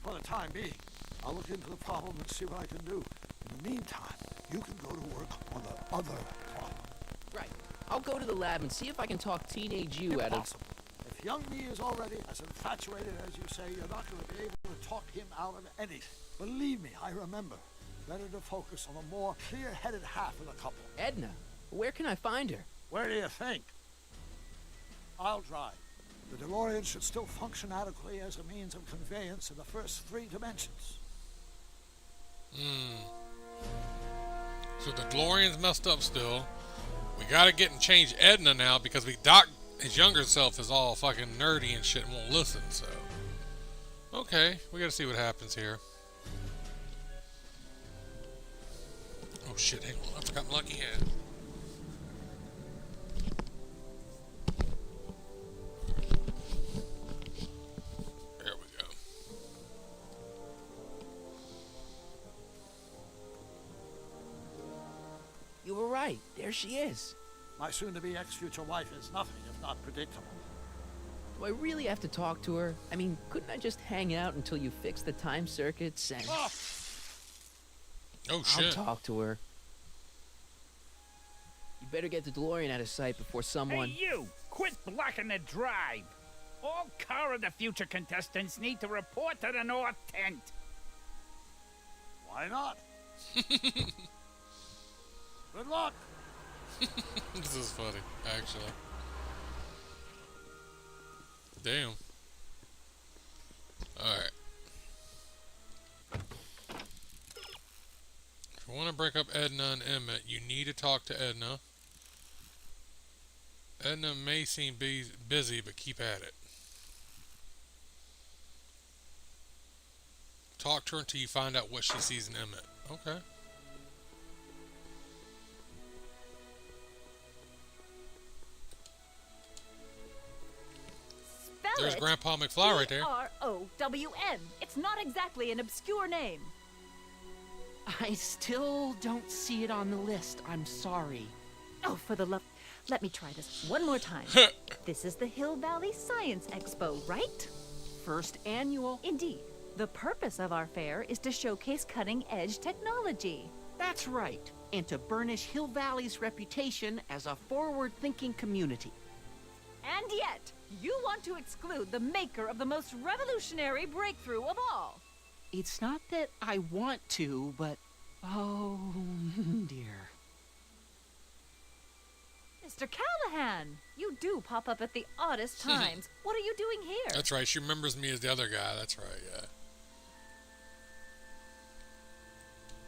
For the time being, I'll look into the problem and see what I can do. In the meantime, you can go to work on the other problem. Right. I'll go to the lab and see if I can talk teenage you out of... Impossible. If young me is already as infatuated as you say, you're not going to be able to talk him out of anything. Believe me, I remember. Better to focus on the more clear-headed half of the couple. Edna, where can I find her? Where do you think? I'll drive. The DeLorean should still function adequately as a means of conveyance in the first 3 dimensions. So the DeLorean's messed up still. We gotta get and change Edna now because Doc, his younger self, is all fucking nerdy and shit and won't listen, so. Okay, we gotta see what happens here. Oh shit, hang on, I forgot my lucky hat. There we go. You were right. There she is. My soon-to-be ex-future wife is nothing if not predictable. Do I really have to talk to her? I mean, couldn't I just hang out until you fix the time circuits and... Oh I'll shit. talk to her. You better get the DeLorean out of sight before someone... Hey, you! Quit blocking the drive! All Car of the Future contestants need to report to the North Tent. Why not? Good luck. This is funny, actually. Damn. Alright. If you want to break up Edna and Emmett, you need to talk to Edna. Edna may seem busy, but keep at it. Talk to her until you find out what she sees in Emmett. Okay. There's Grandpa McFly right there. R-O-W-N. It's not exactly an obscure name. I still don't see it on the list. I'm sorry. Oh, for the love... let me try this one more time. This is the Hill Valley Science Expo, right? First annual? Indeed. The purpose of our fair is to showcase cutting-edge technology. That's right, and to burnish Hill Valley's reputation as a forward-thinking community. And yet, you want to exclude the maker of the most revolutionary breakthrough of all. It's not that I want to, but... oh, dear. Mr. Callahan, you do pop up at the oddest times. What are you doing here? That's right. She remembers me as the other guy. That's right, yeah.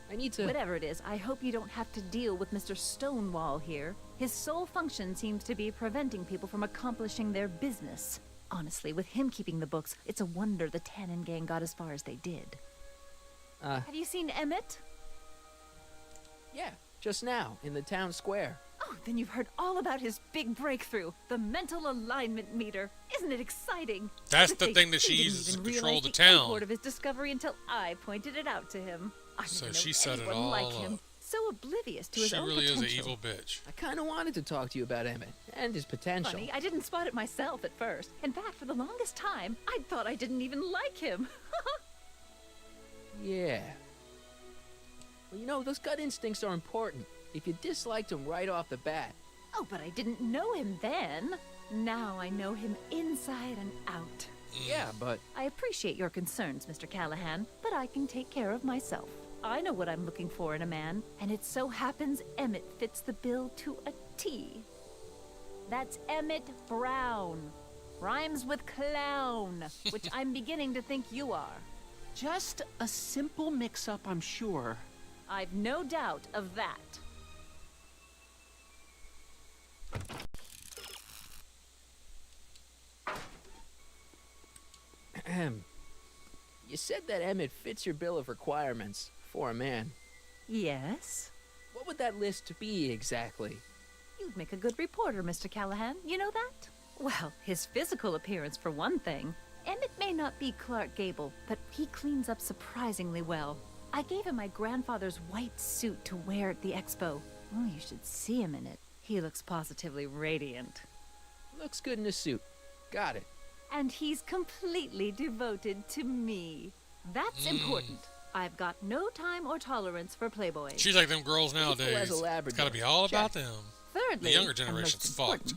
I need to... Whatever it is, I hope you don't have to deal with Mr. Stonewall here. His sole function seems to be preventing people from accomplishing their business. Honestly, with him keeping the books, it's a wonder the Tannen gang got as far as they did. Have you seen Emmett? Yeah, just now, in the town square. Oh, then you've heard all about his big breakthrough, the mental alignment meter. Isn't it exciting? That's the thing that she uses to control the town. Of his discovery until I pointed it out to him. So she set it all like up. him, so oblivious to his She own really potential. is an evil bitch. I kind of wanted to talk to you about Emmett and his potential. Funny, I didn't spot it myself at first. In fact, for the longest time, I thought I didn't even like him. Yeah. Well, you know, those gut instincts are important. If you disliked him right off the bat. Oh, but I didn't know him then. Now I know him inside and out. Yeah, but... I appreciate your concerns, Mr. Callahan, but I can take care of myself. I know what I'm looking for in a man, and it so happens Emmett fits the bill to a T. That's Emmett Brown. Rhymes with clown, which I'm beginning to think you are. Just a simple mix-up, I'm sure. I've no doubt of that. You said that Emmett fits your bill of requirements for a man. Yes? What would that list be exactly? You'd make a good reporter, Mr. Callahan. You know that? Well, his physical appearance for one thing. Emmett may not be Clark Gable, but he cleans up surprisingly well. I gave him my grandfather's white suit to wear at the expo. Oh, you should see him in it. He looks positively radiant. Looks good in a suit. Got it. And he's completely devoted to me. That's important. I've got no time or tolerance for playboys. She's like them girls nowadays. As a Labrador. It's gotta be all about them. Thirdly, the younger generation's fucked.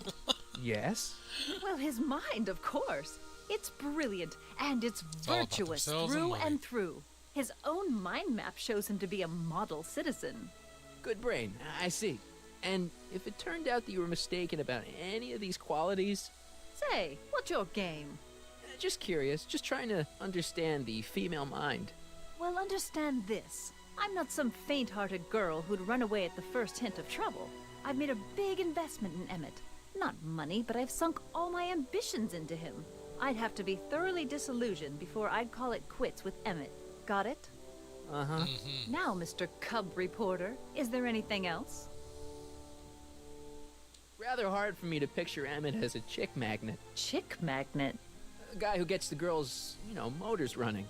Yes? Well, his mind, of course. It's brilliant, and it's all about virtuous themselves through and and money. through. His own mind map shows him to be a model citizen. Good brain. I see. And if it turned out that you were mistaken about any of these qualities... Say, what's your game? Just curious. Just trying to understand the female mind. Well, understand this. I'm not some faint-hearted girl who'd run away at the first hint of trouble. I've made a big investment in Emmett. Not money, but I've sunk all my ambitions into him. I'd have to be thoroughly disillusioned before I'd call it quits with Emmett. Got it? Uh-huh. Now, Mr. Cub Reporter, is there anything else? Rather hard for me to picture Emmett as a chick magnet. Chick magnet? A guy who gets the girls, motors running.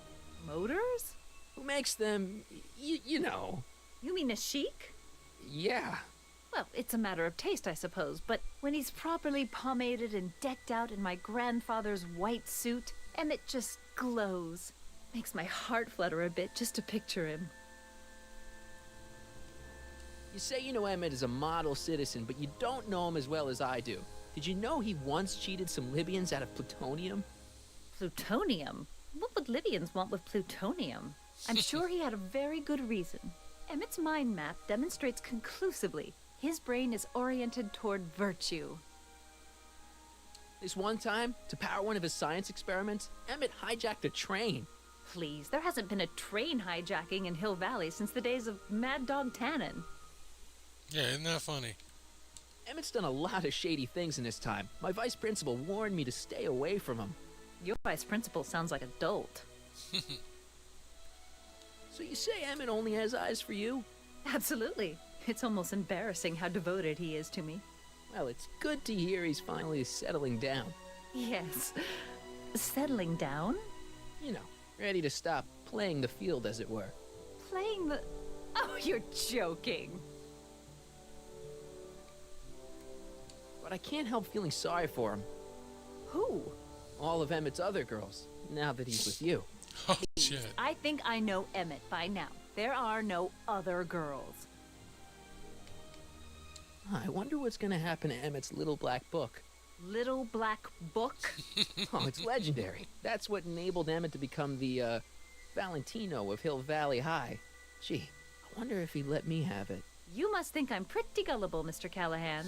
Motors? Who makes them, you know. You mean a chic? Yeah. Well, it's a matter of taste, I suppose, but when he's properly pomaded and decked out in my grandfather's white suit, Emmett just glows. Makes my heart flutter a bit just to picture him. You say you know Emmett is a model citizen, but you don't know him as well as I do. Did you know he once cheated some Libyans out of plutonium? Plutonium? What would Libyans want with plutonium? I'm sure he had a very good reason. Emmett's mind map demonstrates conclusively his brain is oriented toward virtue. This one time, to power one of his science experiments, Emmett hijacked a train. Please, there hasn't been a train hijacking in Hill Valley since the days of Mad Dog Tannen. Yeah, isn't that funny? Emmett's done a lot of shady things in his time. My vice principal warned me to stay away from him. Your vice principal sounds like a dolt. So you say Emmett only has eyes for you? Absolutely. It's almost embarrassing how devoted he is to me. Well, it's good to hear he's finally settling down. Yes. Settling down? You know, ready to stop playing the field, as it were. Playing the... Oh, you're joking. but I can't help feeling sorry for him. Who? All of Emmett's other girls, now that he's with you. Oh, shit. I think I know Emmett by now. There are no other girls. I wonder what's gonna happen to Emmett's little black book. Little black book? Oh, it's legendary. That's what enabled Emmett to become the, Valentino of Hill Valley High. Gee, I wonder if he'd let me have it. You must think I'm pretty gullible, Mr. Callahan.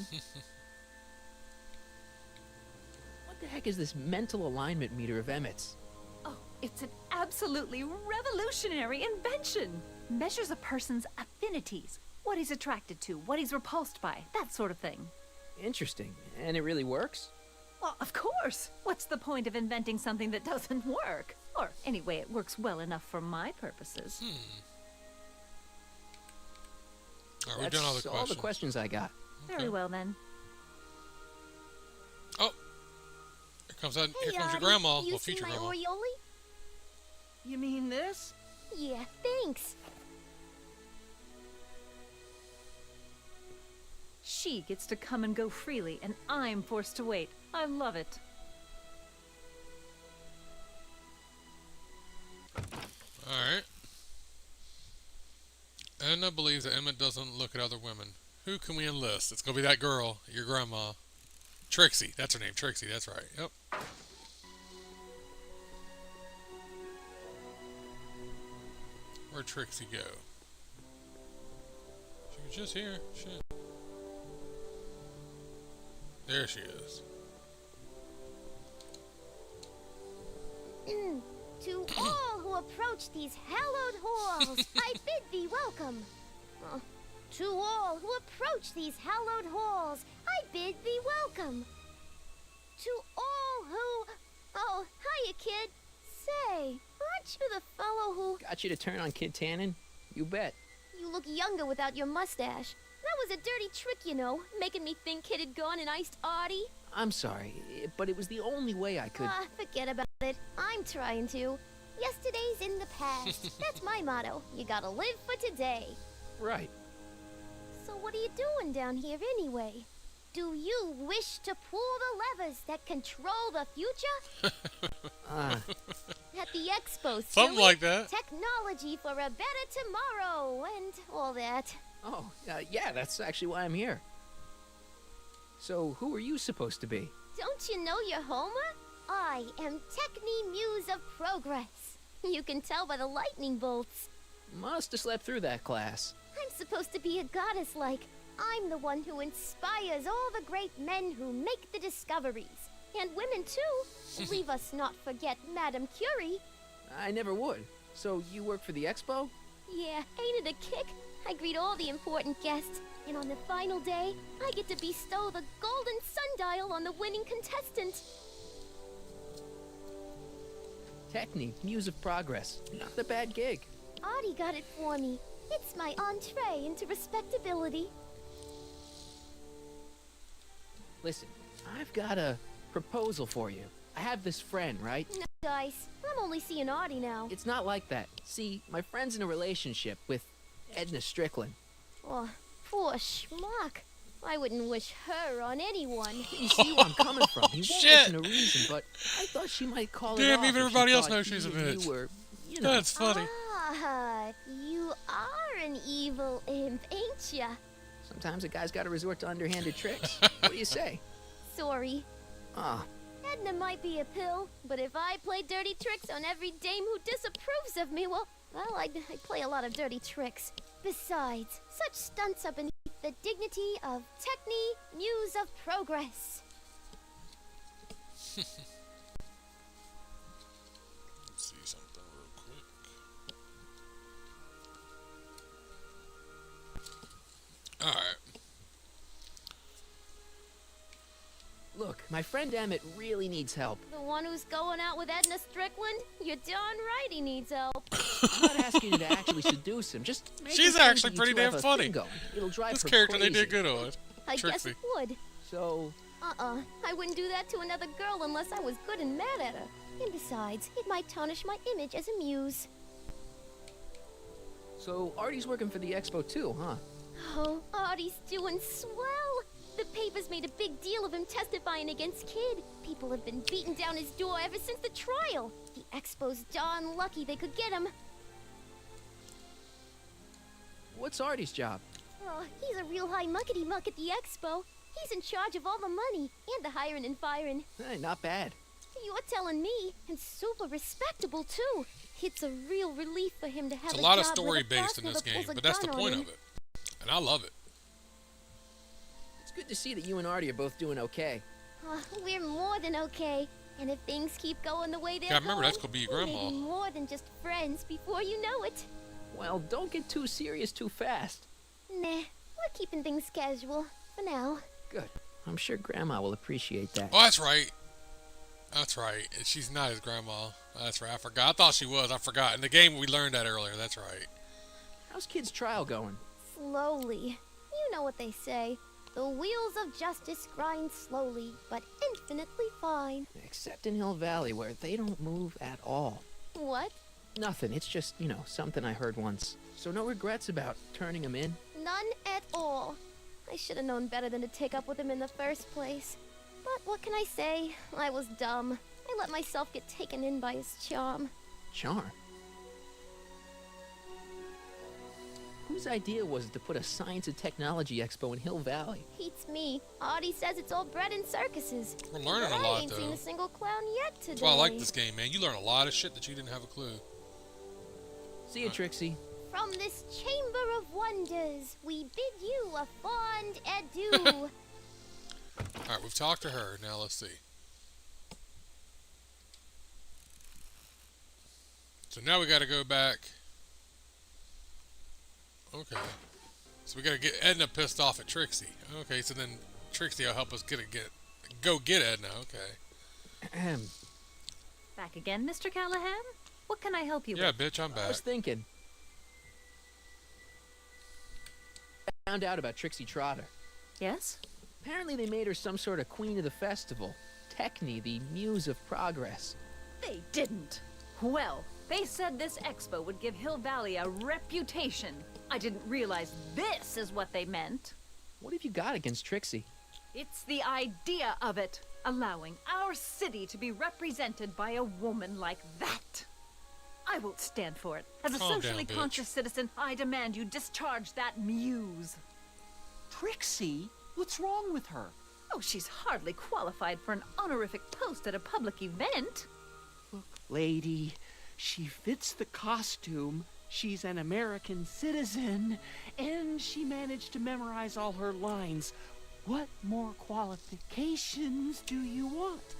What the heck is this mental alignment meter of Emmett's? Oh, it's an absolutely revolutionary invention. Measures a person's affinities, what he's attracted to, what he's repulsed by, that sort of thing. Interesting. And it really works? Well, of course. What's the point of inventing something that doesn't work? Or anyway, it works well enough for my purposes. All right, we've done all the questions. All the questions I got. Very well, then. Oh, here comes your Artie, grandma. You Well, see future my grandma. Oriole? You mean this? Yeah, thanks. She gets to come and go freely, and I'm forced to wait. I love it. Alright. Edna believes that Emmett doesn't look at other women. Who can we enlist? It's gonna be that girl, your grandma. Trixie. That's her name, Trixie. That's right. Yep. Where'd Trixie go? She was just here. Shit. There she is. To all who approach these hallowed halls, I bid thee welcome. To all who approach these hallowed halls, I bid thee welcome. To all who... Oh, hiya, kid. Say, aren't you the fellow who... Got you to turn on Kid Tannen? You bet. You look younger without your mustache. That was a dirty trick, you know, making me think Kid had gone and iced Artie. I'm sorry, but it was the only way I could... Forget about it. I'm trying to. Yesterday's in the past. That's my motto. You gotta live for today. Right. So what are you doing down here anyway? Do you wish to pull the levers that control the future? At the expo, Something like that. Technology for a better tomorrow and all that. Oh, yeah, that's actually why I'm here. So, who are you supposed to be? Don't you know your Homer? I am Techni Muse of Progress. You can tell by the lightning bolts. Must have slept through that class. I'm supposed to be a goddess like. I'm the one who inspires all the great men who make the discoveries. And women too. Leave us not forget Madame Curie. I never would. So, you work for the expo? Yeah, ain't it a kick? I greet all the important guests, and on the final day, I get to bestow the golden sundial on the winning contestant. Techni, Muse of Progress. Not a bad gig. Artie got it for me. It's my entree into respectability. Listen, I've got a proposal for you. I have this friend, right? No, guys, I'm only seeing Artie now. It's not like that. See, my friend's in a relationship with Edna Strickland. Oh, poor schmuck. I wouldn't wish her on anyone. You see where I'm coming from. He won't Shit. listen to reason, but I thought she might call it Damn, off even if she everybody else thought knows she's a he and bitch. You were, you know. That's funny. Ah, you are an evil imp, ain't ya? Sometimes a guy's got to resort to underhanded tricks. What do you say? Sorry. Ah, Edna might be a pill, but if I play dirty tricks on every dame who disapproves of me, well, I play a lot of dirty tricks. Besides, such stunts are beneath the dignity of Techni, Muse of Progress. Let's see something real quick. Alright. look, my friend Emmett really needs help. The one who's going out with Edna Strickland? You're darn right he needs help. I'm not asking you to actually seduce him. Just make She's him think actually that you pretty two damn have a funny. thing going. It'll drive This her character crazy. they did good on. I guess Trixie. it would. So, I wouldn't do that to another girl unless I was good and mad at her. And besides, it might tarnish my image as a muse. so Artie's working for the expo too, huh? Oh, Artie's doing swell. The papers made a big deal of him testifying against Kid. People have been beating down his door ever since the trial. The Expo's darn lucky they could get him. What's Artie's job? Oh, he's a real high muckety-muck at the Expo. He's in charge of all the money and the hiring and firing. Hey, not bad. You're telling me, and super respectable too. It's a real relief for him to have It's a lot of job story with a boss based in this that game, pulls a but that's the gun on point him. of it. And I love it. It's good to see that you and Artie are both doing okay. We're more than okay. And if things keep going the way they're Yeah, remember, going, that's gonna be your we may grandma. be more than just friends before you know it. Well, don't get too serious too fast. Nah, we're keeping things casual for now. Good. I'm sure Grandma will appreciate that. Oh, that's right. That's right. She's not his grandma. That's right. I forgot. I thought she was. I forgot. In the game, we learned that earlier. That's right. How's Kid's trial going? Slowly. You know what they say. The wheels of justice grind slowly, but infinitely fine. Except in Hill Valley, where they don't move at all. What? Nothing. It's just, something I heard once. So no regrets about turning him in? None at all. I should have known better than to take up with him in the first place. But what can I say? I was dumb. I let myself get taken in by his charm. Charm? Whose idea was it to put a science and technology expo in Hill Valley? Beats me. Artie says it's all bred in circuses. We're learning but a lot, I ain't seen though. a single clown yet today. That's why I like this game, man. You learn a lot of shit that you didn't have a clue. See you, Trixie. From this chamber of wonders, we bid you a fond adieu. Alright, we've talked to her. Now let's see. So now we gotta go back. Okay. So we gotta get Edna pissed off at Trixie. Okay, so then Trixie will help us go get Edna. Okay. Back again, Mr. Callahan? What can I help you Yeah, with? bitch, I'm I back. was thinking. I found out about Trixie Trotter. Yes? Apparently they made her some sort of queen of the festival. Techni, the muse of progress. They didn't. Well, they said this expo would give Hill Valley a reputation. I didn't realize this is what they meant. What have you got against Trixie? It's the idea of it, allowing our city to be represented by a woman like that. I won't stand for it. As a Calm down, socially bitch. conscious citizen, I demand you discharge that muse. Trixie? What's wrong with her? Oh, she's hardly qualified for an honorific post at a public event. Look, lady, she fits the costume. She's an American citizen, and she managed to memorize all her lines. What more qualifications do you want?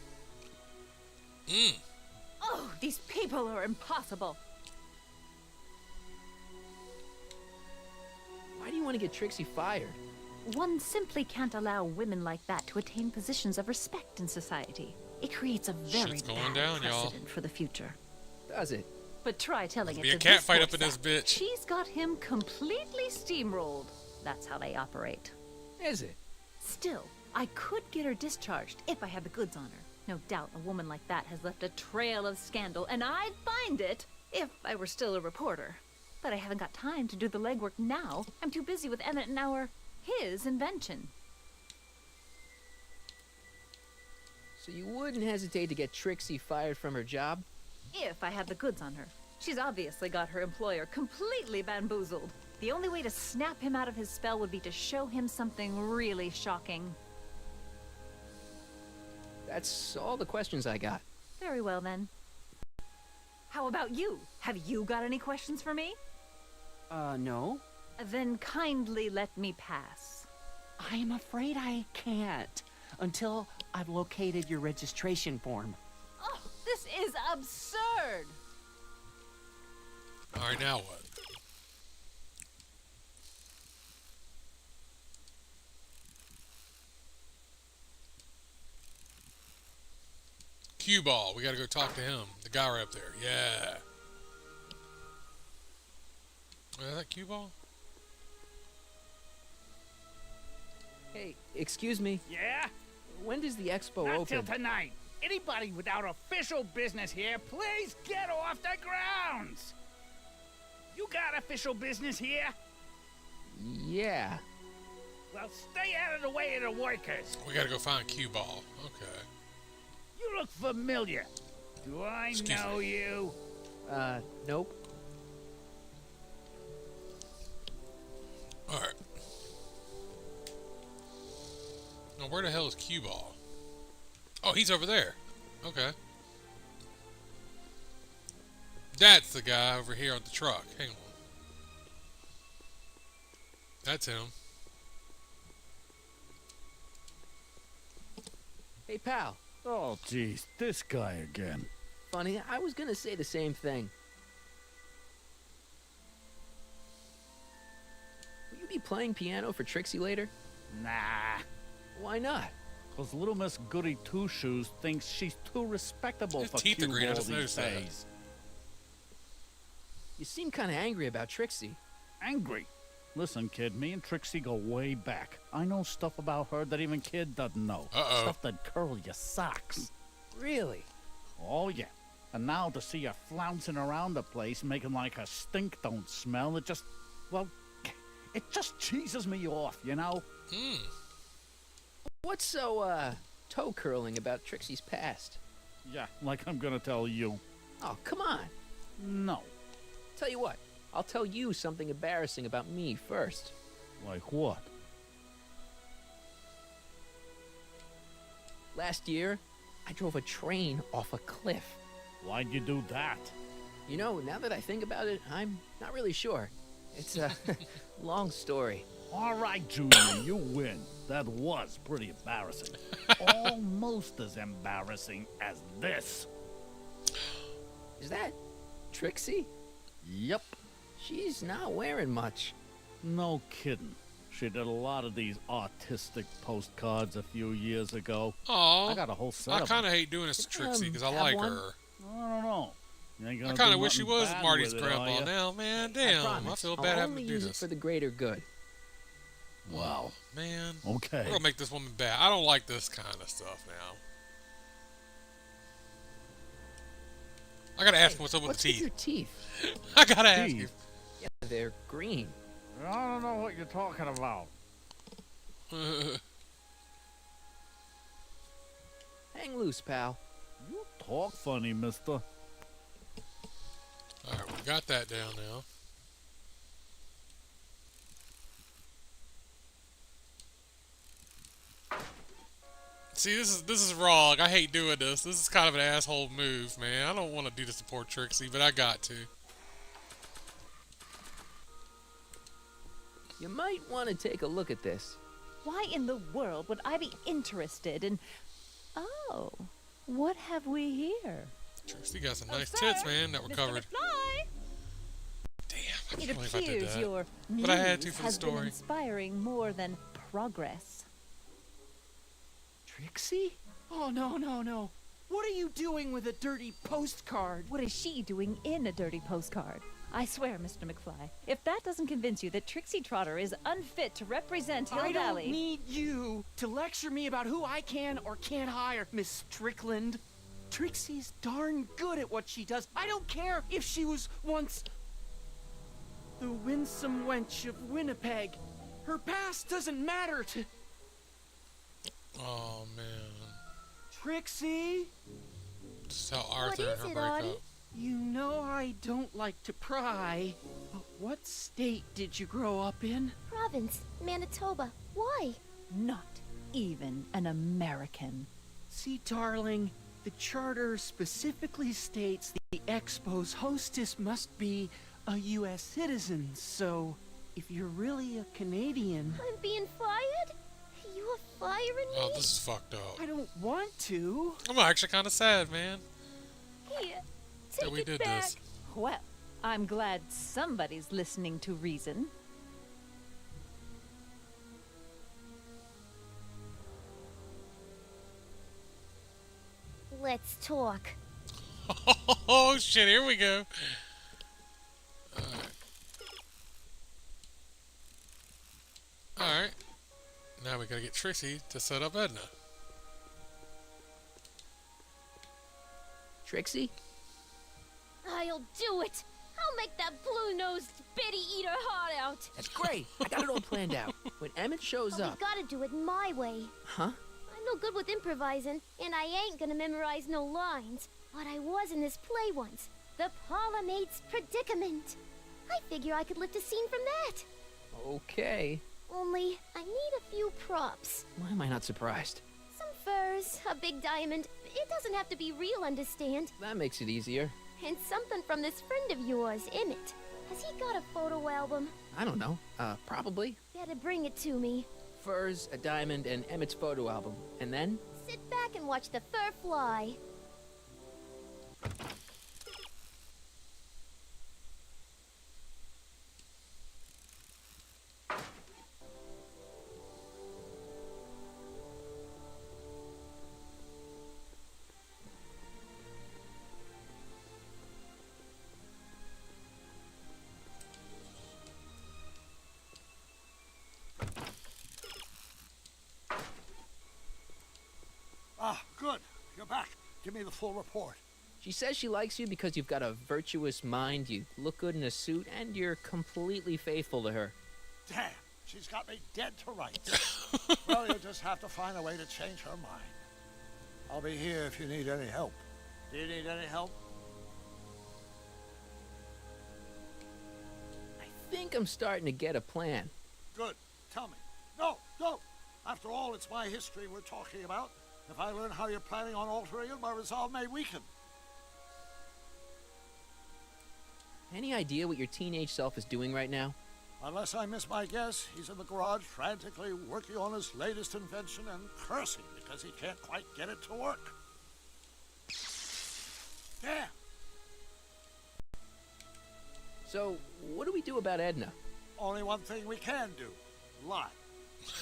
Oh, these people are impossible. Why do you want to get Trixie fired? One simply can't allow women like that to attain positions of respect in society. It creates a very Shit's going bad down, y'all. precedent for the future. Does it? But try telling it Be a to cat this fight poor up in this sap. bitch. She's got him completely steamrolled. That's how they operate. Is it? Still, I could get her discharged if I had the goods on her. No doubt a woman like that has left a trail of scandal, and I'd find it if I were still a reporter. But I haven't got time to do the legwork now. I'm too busy with Emmett and his invention. So you wouldn't hesitate to get Trixie fired from her job? If I had the goods on her. She's obviously got her employer completely bamboozled. The only way to snap him out of his spell would be to show him something really shocking. That's all the questions I got. Very well, then. How about you? Have you got any questions for me? No. Then kindly let me pass. I'm afraid I can't until I've located your registration form. Oh, this is absurd! Alright, now what? Cue ball. We gotta go talk to him. The guy right up there. Yeah. Is that cue ball? Hey, excuse me. Yeah? When does the expo Not open? till tonight. Anybody without official business here, please get off the grounds! You got official business here? Yeah. Well, stay out of the way of the workers. We gotta go find cue ball. Okay. You look familiar. Do I Excuse know you? Nope. Alright. Now, where the hell is cue ball? Oh, he's over there. Okay. That's the guy over here on the truck. Hang on. That's him. Hey, pal. Oh, jeez, this guy again. Funny, I was gonna say the same thing. Will you be playing piano for Trixie later? Nah. Why not? Because little Miss Goody Two-Shoes thinks she's too respectable His for teeth are green, I cue ball just these noticed that. days. You seem kind of angry about Trixie. Angry? Listen, kid, me and Trixie go way back. I know stuff about her that even kid doesn't know. Uh-oh. Stuff that curl your socks. Really? Oh, yeah. And now to see her flouncing around the place, making like her stink don't smell, it just, well, it just cheeses me off, you know? What's so, toe curling about Trixie's past? Yeah, like I'm gonna tell you. Oh, come on. No. Tell you what, I'll tell you something embarrassing about me first. Like what? Last year, I drove a train off a cliff. Why'd you do that? You know, now that I think about it, I'm not really sure. It's a long story. All right, Junior, you win. That was pretty embarrassing. Almost as embarrassing as this. Is that Trixie? Yep. She's not wearing much. No kidding. She did a lot of these artistic postcards a few years ago. Aw. I got a whole set I of kind them. of hate doing this to Trixie because I have like one? her. I don't know. You ain't I gonna kind do of wish she nothing was bad Marty's with it, are grandpa ya? now, man. I Damn, I promise. feel I'll bad having only to do use this. it for the greater good. Wow. Man. Okay. We're gonna make this woman bad. I don't like this kind of stuff now. I gotta ask him what's up with What's the with your teeth. teeth? I gotta ask him. Yeah, they're green. I don't know what you're talking about. Hang loose, pal. You talk funny, mister. Alright, we got that down now. See, this is wrong. I hate doing this. This is kind of an asshole move, man. I don't want to do this to poor Trixie, but I got to. You might want to take a look at this. Why in the world would I be interested in... Oh, what have we here? Trixie got some nice tits, man, that were covered. Damn, I can't It believe I did appears that. your But I had to news for the has been story. inspiring more than progress. Trixie? Oh, no, no, no. What are you doing with a dirty postcard? What is she doing in a dirty postcard? I swear, Mr. McFly, if that doesn't convince you that Trixie Trotter is unfit to represent Hill I Valley... don't need you to lecture me about who I can or can't hire, Miss Strickland. Trixie's darn good at what she does. I don't care if she was once the winsome wench of Winnipeg. Her past doesn't matter to... Oh, man. Trixie? This is how Arthur and her break up. You know I don't like to pry, but what state did you grow up in? Province, Manitoba. Why? Not even an American. See, darling, the charter specifically states the Expo's hostess must be a U.S. citizen, so if you're really a Canadian... I'm being fired? You're firing me? Oh, this is fucked up. I don't want to. I'm actually kind of sad, man. Here, That take we it did back. this. Well, I'm glad somebody's listening to reason. Let's talk. Oh, shit, here we go. Alright. Now we gotta get Trixie to set up Edna. Trixie? I'll do it. I'll make rip that blue-nosed bitty eater heart out. That's great. I got it all planned out. When Emmett shows But up... we gotta do it my way. Huh? I'm no good with improvising, and I ain't gonna memorize no lines. But I was in this play once. The Parlor Maid's Predicament. I figure I could lift a scene from that. Okay. Only, I need a few props. Why am I not surprised? Some furs, a big diamond. It doesn't have to be real, understand? That makes it easier. And something from this friend of yours, Emmett. Has he got a photo album? I don't know. Probably. Better bring it to me. Furs, a diamond, and Emmett's photo album. And then? Sit back and watch the fur fly. Ah, good. You're back. Give me the full report. She says she likes you because you've got a virtuous mind, you look good in a suit, and you're completely faithful to her. Damn, she's got me dead to rights. Well, you'll just have to find a way to change her mind. I'll be here if you need any help. Do you need any help? I think I'm starting to get a plan. Good. Tell me. No, don't. After all, it's my history we're talking about. If I learn how you're planning on altering it, my resolve may weaken. Any idea what your teenage self is doing right now? Unless I miss my guess, he's in the garage frantically working on his latest invention and cursing because he can't quite get it to work. Damn! So, what do we do about Edna? Only one thing we can do. Lie.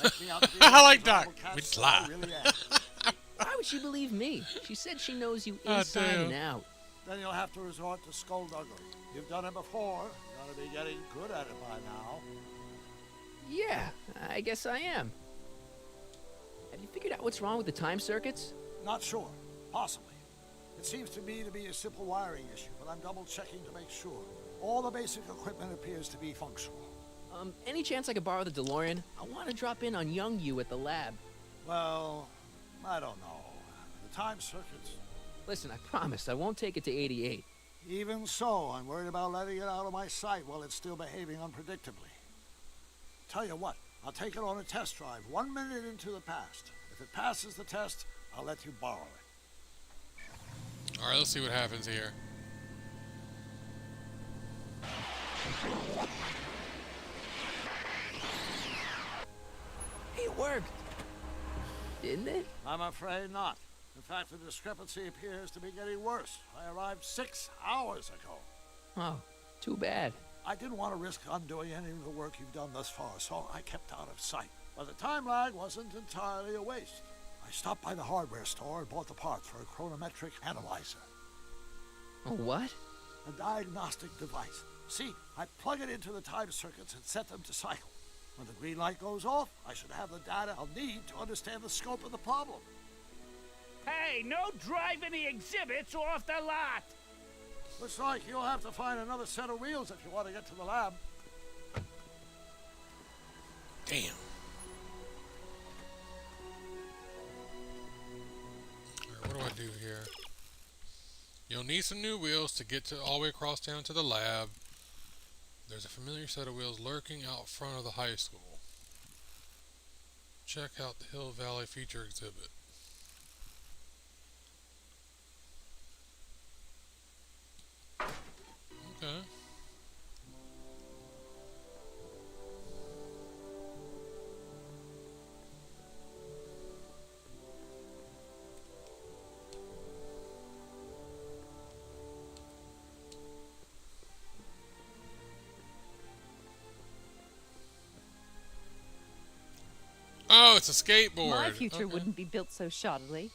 Make me out to be I like the Doc. cat We just that lie. I really am. Why would she believe me? She said she knows you Oh, inside damn. and out. Then you'll have to resort to skullduggery. You've done it before. You ought to be getting good at it by now. Yeah, I guess I am. Have you figured out what's wrong with the time circuits? Not sure. Possibly. It seems to me to be a simple wiring issue, but I'm double-checking to make sure. All the basic equipment appears to be functional. Any chance I could borrow the DeLorean? I want to drop in on young you at the lab. Well, I don't know. The time circuits... Listen, I promise I won't take it to 88. Even so, I'm worried about letting it out of my sight while it's still behaving unpredictably. Tell you what, I'll take it on a test drive 1 minute into the past. If it passes the test, I'll let you borrow it. Alright, let's see what happens here. It worked. Didn't it? I'm afraid not. In fact, the discrepancy appears to be getting worse. I arrived 6 hours ago. Oh, too bad. I didn't want to risk undoing any of the work you've done thus far, so I kept out of sight. But the time lag wasn't entirely a waste. I stopped by the hardware store and bought the parts for a chronometric analyzer. A what? A diagnostic device. See, I plug it into the time circuits and set them to cycle. When the green light goes off, I should have the data I'll need to understand the scope of the problem. Hey, no driving the exhibits off the lot! Looks like you'll have to find another set of wheels if you want to get to the lab. Damn. Alright, what do I do here? You'll need some new wheels to get all the way across town to the lab. There's a familiar set of wheels lurking out front of the high school. Check out the Hill Valley Feature Exhibit. Okay. Oh, it's a skateboard. My future Okay. wouldn't be built so shoddily.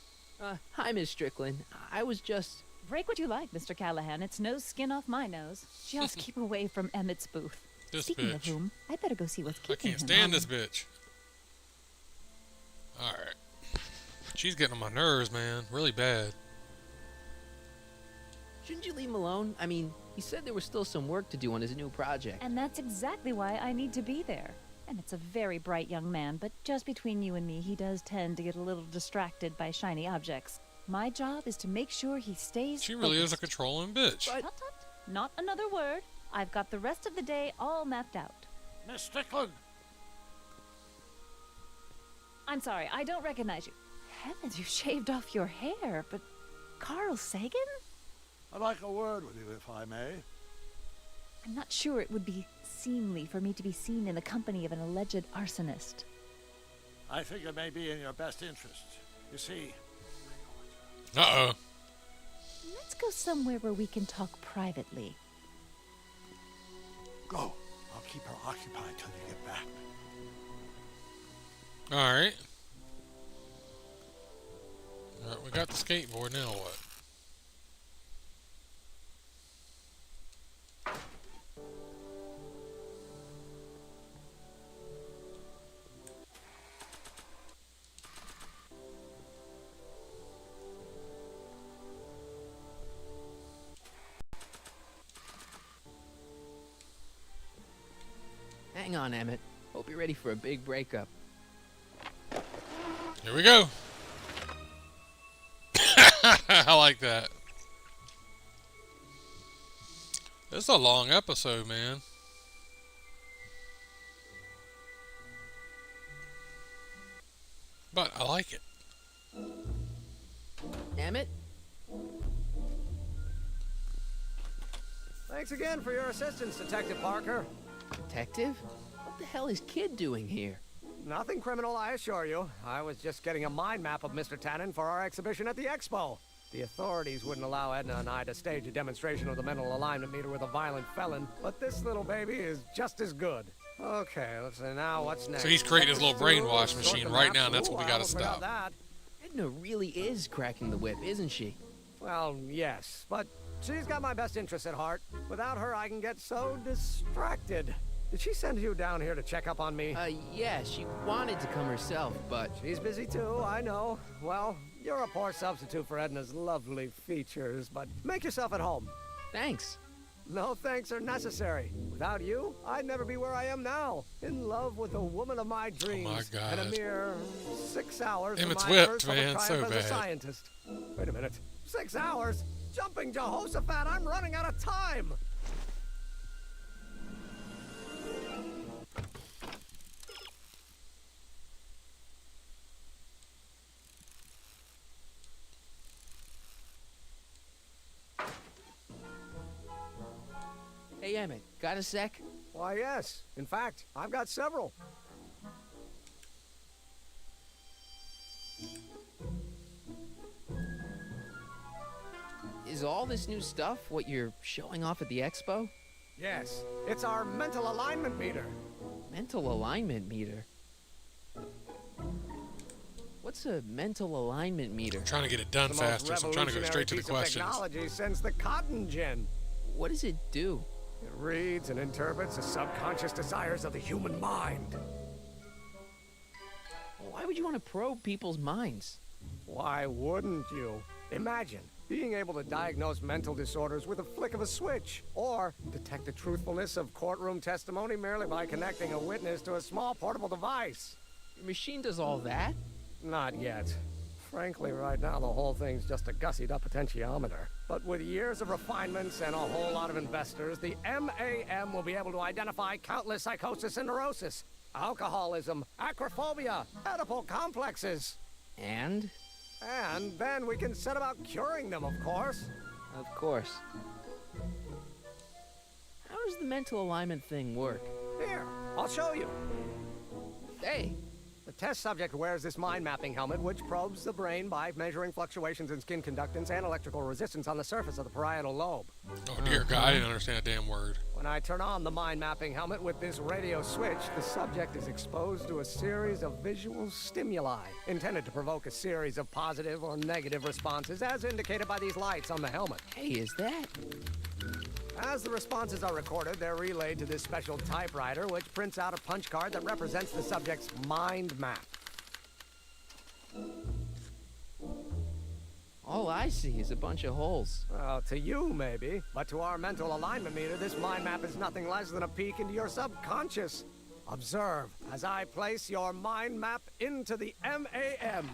Hi, Miss Strickland. I was just... Break what you like, Mr. Callahan. It's no skin off my nose. Just keep away from Emmett's booth. This Speaking of bitch. whom, I better go see what's I keeping can't him stand on. this bitch. Alright. She's getting on my nerves, man. Really bad. Shouldn't you leave him alone? I mean, He said there was still some work to do on his new project. And that's exactly why I need to be there. Emmett's a very bright young man, but just between you and me, he does tend to get a little distracted by shiny objects. My job is to make sure he stays She really focused. is a controlling bitch. Tut, tut. Not another word. I've got the rest of the day all mapped out. Miss Strickland! I'm sorry, I don't recognize you. Heavens, you shaved off your hair, but Carl Sagan? I'd like a word with you, if I may. I'm not sure it would be seemly for me to be seen in the company of an alleged arsonist. I think it may be in your best interest. You see... Uh-oh. Let's go somewhere where we can talk privately. Go. I'll keep her occupied till you get back. Alright. Alright, we got the skateboard, now what? Hang on, Emmett. Hope you're ready for a big breakup. Here we go. I like that. This is a long episode, man. But I like it. Emmett? Thanks again for your assistance, Detective Parker. Detective? What the hell is Kid doing here? Nothing criminal, I assure you. I was just getting a mind map of Mr. Tannen for our exhibition at the Expo. The authorities wouldn't allow Edna and I to stage a demonstration of the mental alignment meter with a violent felon, but this little baby is just as good. Okay, let's see now what's next. So he's creating his little brainwash machine right now, and that's what we gotta stop. Edna really is cracking the whip, isn't she? Well, yes, but she's got my best interests at heart. Without her, I can get so distracted. Did she send you down here to check up on me? Yeah, she wanted to come herself, but... She's busy too, I know. Well, you're a poor substitute for Edna's lovely features, but make yourself at home. Thanks. No thanks are necessary. Without you, I'd never be where I am now. In love with the woman of my dreams. Oh my God. And a mere 6 hours Emmett's of my whipped, first public man, triumph so as bad. a scientist. Wait a minute. 6 hours? Jumping Jehoshaphat, I'm running out of time! Hey, Emmett, got a sec? Why, yes. In fact, I've got several. Is all this new stuff what you're showing off at the expo? Yes, it's our mental alignment meter. Mental alignment meter? What's a mental alignment meter? I'm trying to get it done faster, so I'm trying to go straight to the questions. Technology since the cotton gin. What does it do? It reads and interprets the subconscious desires of the human mind. Why would you want to probe people's minds? Why wouldn't you? Imagine being able to diagnose mental disorders with a flick of a switch, or detect the truthfulness of courtroom testimony merely by connecting a witness to a small portable device. Your machine does all that? Not yet. Frankly, right now, the whole thing's just a gussied-up potentiometer. But with years of refinements and a whole lot of investors, the MAM will be able to identify countless psychosis and neurosis, alcoholism, acrophobia, Oedipal complexes. And? And then we can set about curing them, of course. Of course. How does the mental alignment thing work? Here, I'll show you. Hey. The test subject wears this mind-mapping helmet, which probes the brain by measuring fluctuations in skin conductance and electrical resistance on the surface of the parietal lobe. Oh dear God, I didn't understand a damn word. When I turn on the mind-mapping helmet with this radio switch, the subject is exposed to a series of visual stimuli, intended to provoke a series of positive or negative responses, as indicated by these lights on the helmet. Hey, is that... As the responses are recorded, they're relayed to this special typewriter, which prints out a punch card that represents the subject's mind map. All I see is a bunch of holes. Well, to you, maybe. But to our mental alignment meter, this mind map is nothing less than a peek into your subconscious. Observe as I place your mind map into the MAM.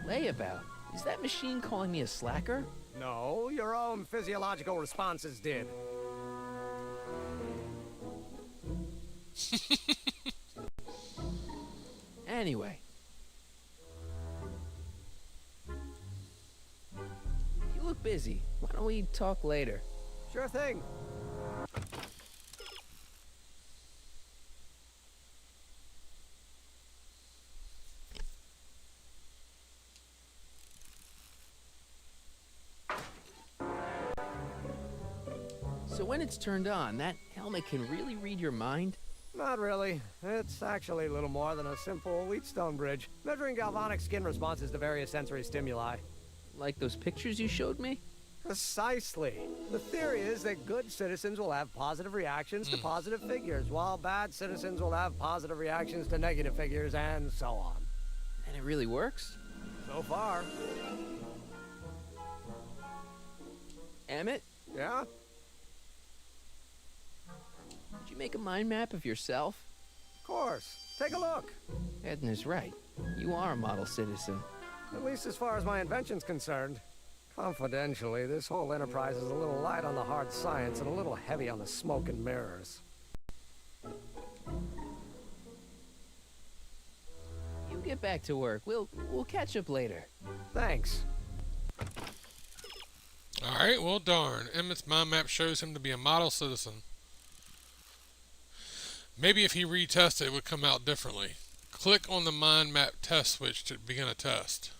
Layabout? Is that machine calling me a slacker? No, your own physiological responses did. Anyway. You look busy. Why don't we talk later? Sure thing. So when it's turned on, that helmet can really read your mind? Not really. It's actually a little more than a simple Wheatstone bridge, measuring galvanic skin responses to various sensory stimuli. Like those pictures you showed me? Precisely. The theory is that good citizens will have positive reactions to positive figures, while bad citizens will have positive reactions to negative figures, and so on. And it really works? So far. Emmett? Yeah? Did you make a mind map of yourself? Of course. Take a look. Edna's right. You are a model citizen. At least as far as my invention's concerned. Confidentially, this whole enterprise is a little light on the hard science and a little heavy on the smoke and mirrors. You get back to work. We'll catch up later. Thanks. Alright, well darn. Emmett's mind map shows him to be a model citizen. Maybe if he retested, it would come out differently. Click on the mind map test switch to begin a test.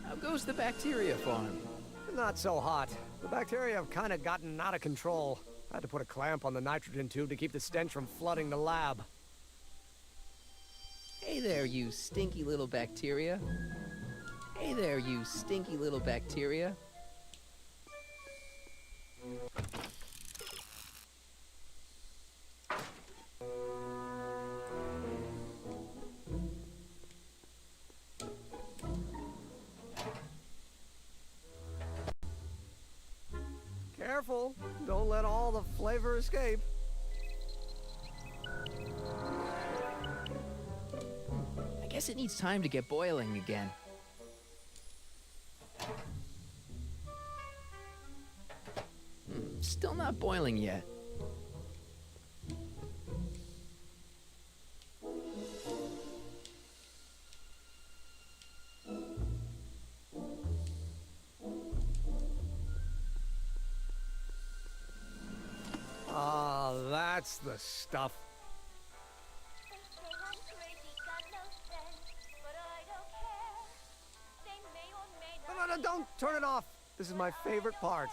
How goes the bacteria farm? Not so hot. The bacteria have kind of gotten out of control. I had to put a clamp on the nitrogen tube to keep the stench from flooding the lab. Hey there, you stinky little bacteria. Hey there, you stinky little bacteria. Careful, don't let all the flavor escape. I guess it needs time to get boiling again. Still not boiling yet. Ah, that's the stuff. No, don't turn it off. This is my favorite part.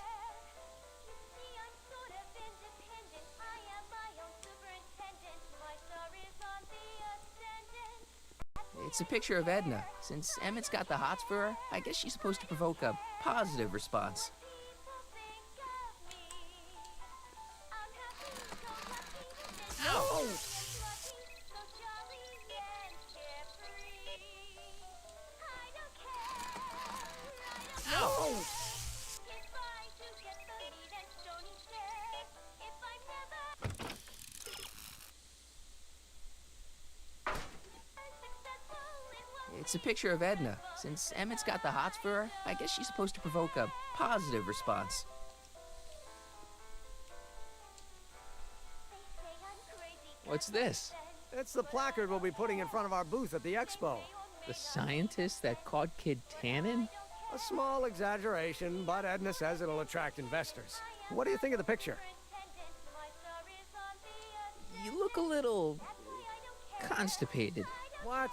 It's a picture of Edna. Since Emmett's got the hots for her, I guess she's supposed to provoke a positive response. No! No! It's a picture of Edna. Since Emmett's got the hots for her, I guess she's supposed to provoke a positive response. What's this? It's the placard we'll be putting in front of our booth at the expo. The scientist that caught Kid Tannen? A small exaggeration, but Edna says it'll attract investors. What do you think of the picture? You look a little constipated. What?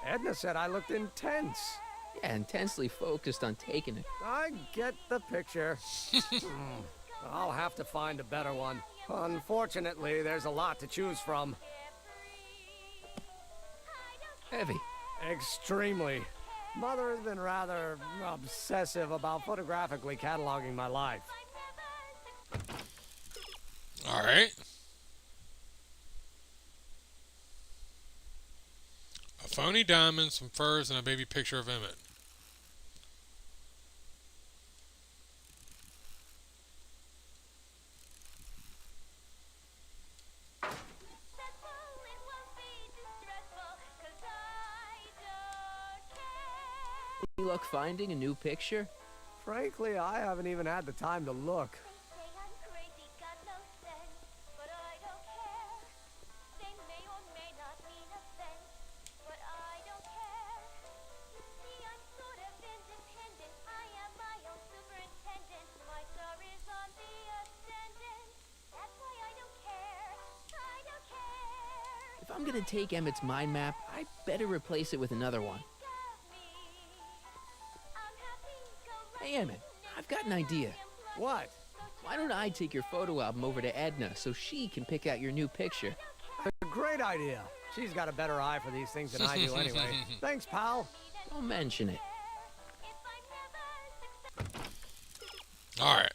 Edna said I looked intense. Yeah, intensely focused on taking it. I get the picture. I'll have to find a better one. Unfortunately, there's a lot to choose from. Heavy. Extremely. Mother has been rather obsessive about photographically cataloging my life. All right. A phony diamond, some furs, and a baby picture of Emmett. Any luck finding a new picture? Frankly, I haven't even had the time to look. If I'm gonna take Emmett's mind map, I better replace it with another one. Hey, Emmett, I've got an idea. What? Why don't I take your photo album over to Edna so she can pick out your new picture? A great idea. She's got a better eye for these things than I do anyway. Thanks, pal. Don't mention it. All right.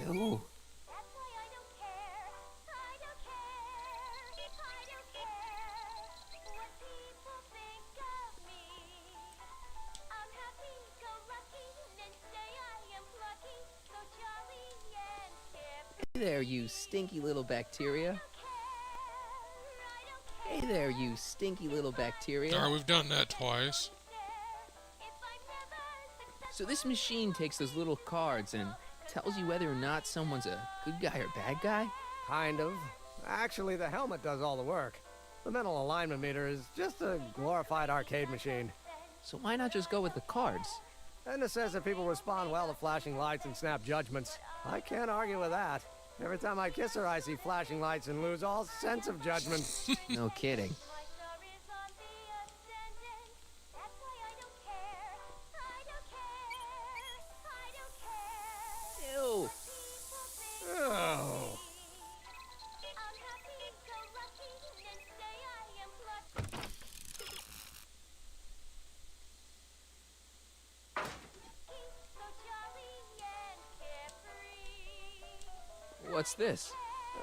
Ew. Hey there, you stinky little bacteria. Hey there, you stinky little bacteria. All right, we've done that twice. So this machine takes those little cards and tells you whether or not someone's a good guy or bad guy? Kind of. Actually, the helmet does all the work. The mental alignment meter is just a glorified arcade machine. So why not just go with the cards? Edna says that people respond well to flashing lights and snap judgments. I can't argue with that. Every time I kiss her, I see flashing lights and lose all sense of judgment. No kidding. Ew. Oh. What's this?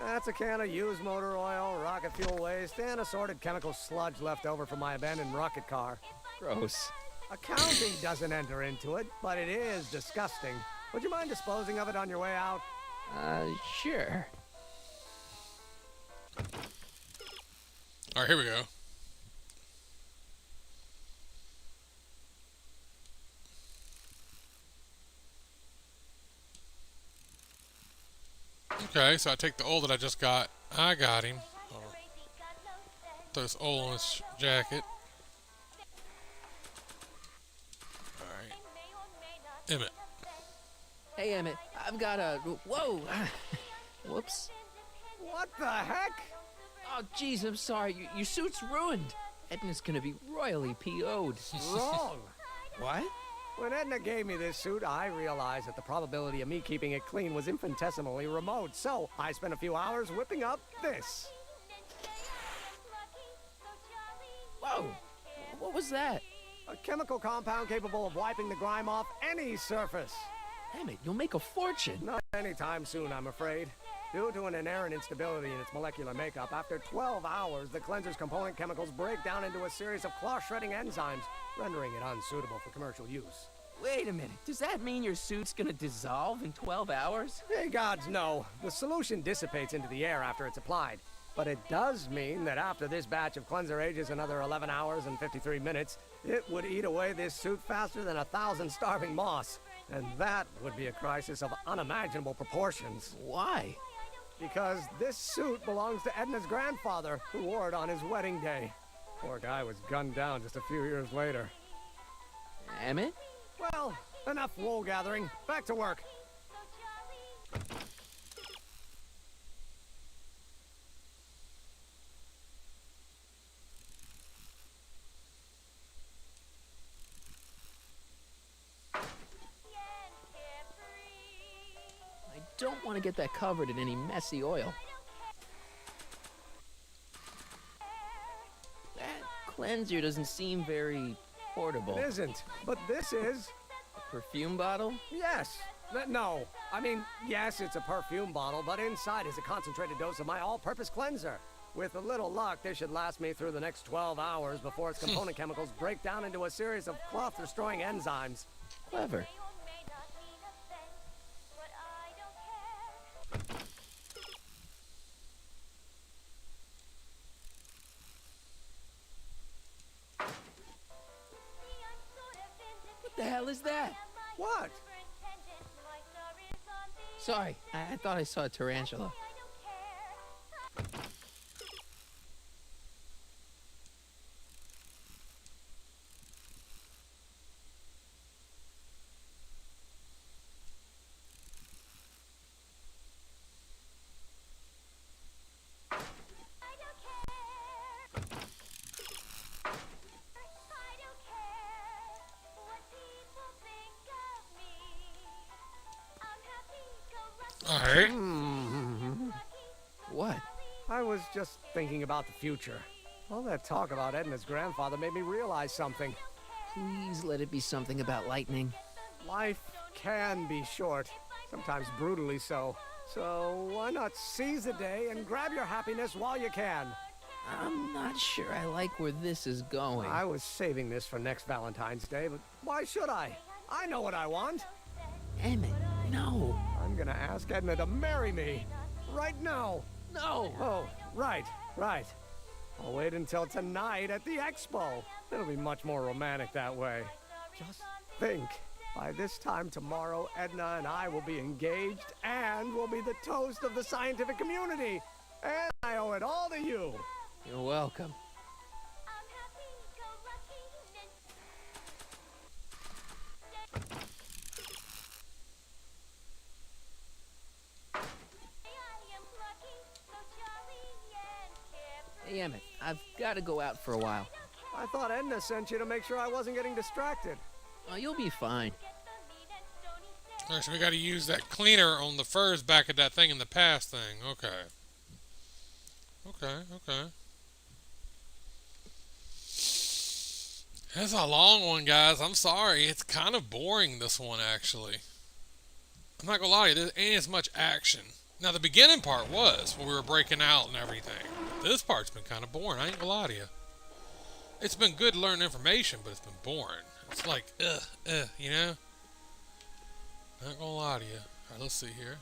That's a can of used motor oil, rocket fuel waste, and assorted chemical sludge left over from my abandoned rocket car. Gross. Accounting doesn't enter into it, but it is disgusting. Would you mind disposing of it on your way out? Sure. All right, here we go. Okay, so I take the oil that I just got. I got him. Throw this oil on his jacket. Alright. Emmett. Hey, Emmett, I've got a... Whoa! Whoops. What the heck? Oh, jeez, I'm sorry. Your suit's ruined. Edna's gonna be royally PO'd. Wrong. What? When Edna gave me this suit, I realized that the probability of me keeping it clean was infinitesimally remote, so I spent a few hours whipping up this. Whoa! What was that? A chemical compound capable of wiping the grime off any surface. Damn it, you'll make a fortune. Not anytime soon, I'm afraid. Due to an inherent instability in its molecular makeup, after 12 hours, the cleanser's component chemicals break down into a series of cloth-shredding enzymes, rendering it unsuitable for commercial use. Wait a minute, does that mean your suit's gonna dissolve in 12 hours? Hey, gods, no. The solution dissipates into the air after it's applied. But it does mean that after this batch of cleanser ages another 11 hours and 53 minutes, it would eat away this suit faster than 1,000 starving moths. And that would be a crisis of unimaginable proportions. Why? Because this suit belongs to Edna's grandfather, who wore it on his wedding day. Poor guy was gunned down just a few years later. Emmett? Well, enough wool gathering. Back to work. I don't want to get that covered in any messy oil. That cleanser doesn't seem very portable. It isn't, but this is. A perfume bottle? Yes. No. I mean, yes, it's a perfume bottle, but inside is a concentrated dose of my all-purpose cleanser. With a little luck, this should last me through the next 12 hours before its component chemicals break down into a series of cloth-destroying enzymes. Clever. What the hell is that? What? Sorry, I thought I saw a tarantula. Alright. What? I was just thinking about the future. All that talk about Edna's grandfather made me realize something. Please let it be something about lightning. Life can be short, sometimes brutally so. So why not seize the day and grab your happiness while you can? I'm not sure I like where this is going. I was saving this for next Valentine's Day, but why should I? I know what I want. Emmett, no. I'm gonna ask Edna to marry me. Right now. No. Oh, right. I'll wait until tonight at the expo. It'll be much more romantic that way. Just think. By this time tomorrow, Edna and I will be engaged and will be the toast of the scientific community. And I owe it all to you. You're welcome. Hey, Emmett, I've got to go out for a while. I thought Edna sent you to make sure I wasn't getting distracted. Oh, you'll be fine. Alright, so we gotta use that cleaner on the furs back at that thing in the past thing. Okay. Okay. That's a long one, guys. I'm sorry. It's kind of boring, this one, actually. I'm not gonna lie to you, there ain't as much action. Now, the beginning part was, when we were breaking out and everything. But this part's been kind of boring, I ain't gonna lie to you. It's been good to learn information, but it's been boring. It's like, you know? Not gonna lie to you. Alright, let's see here.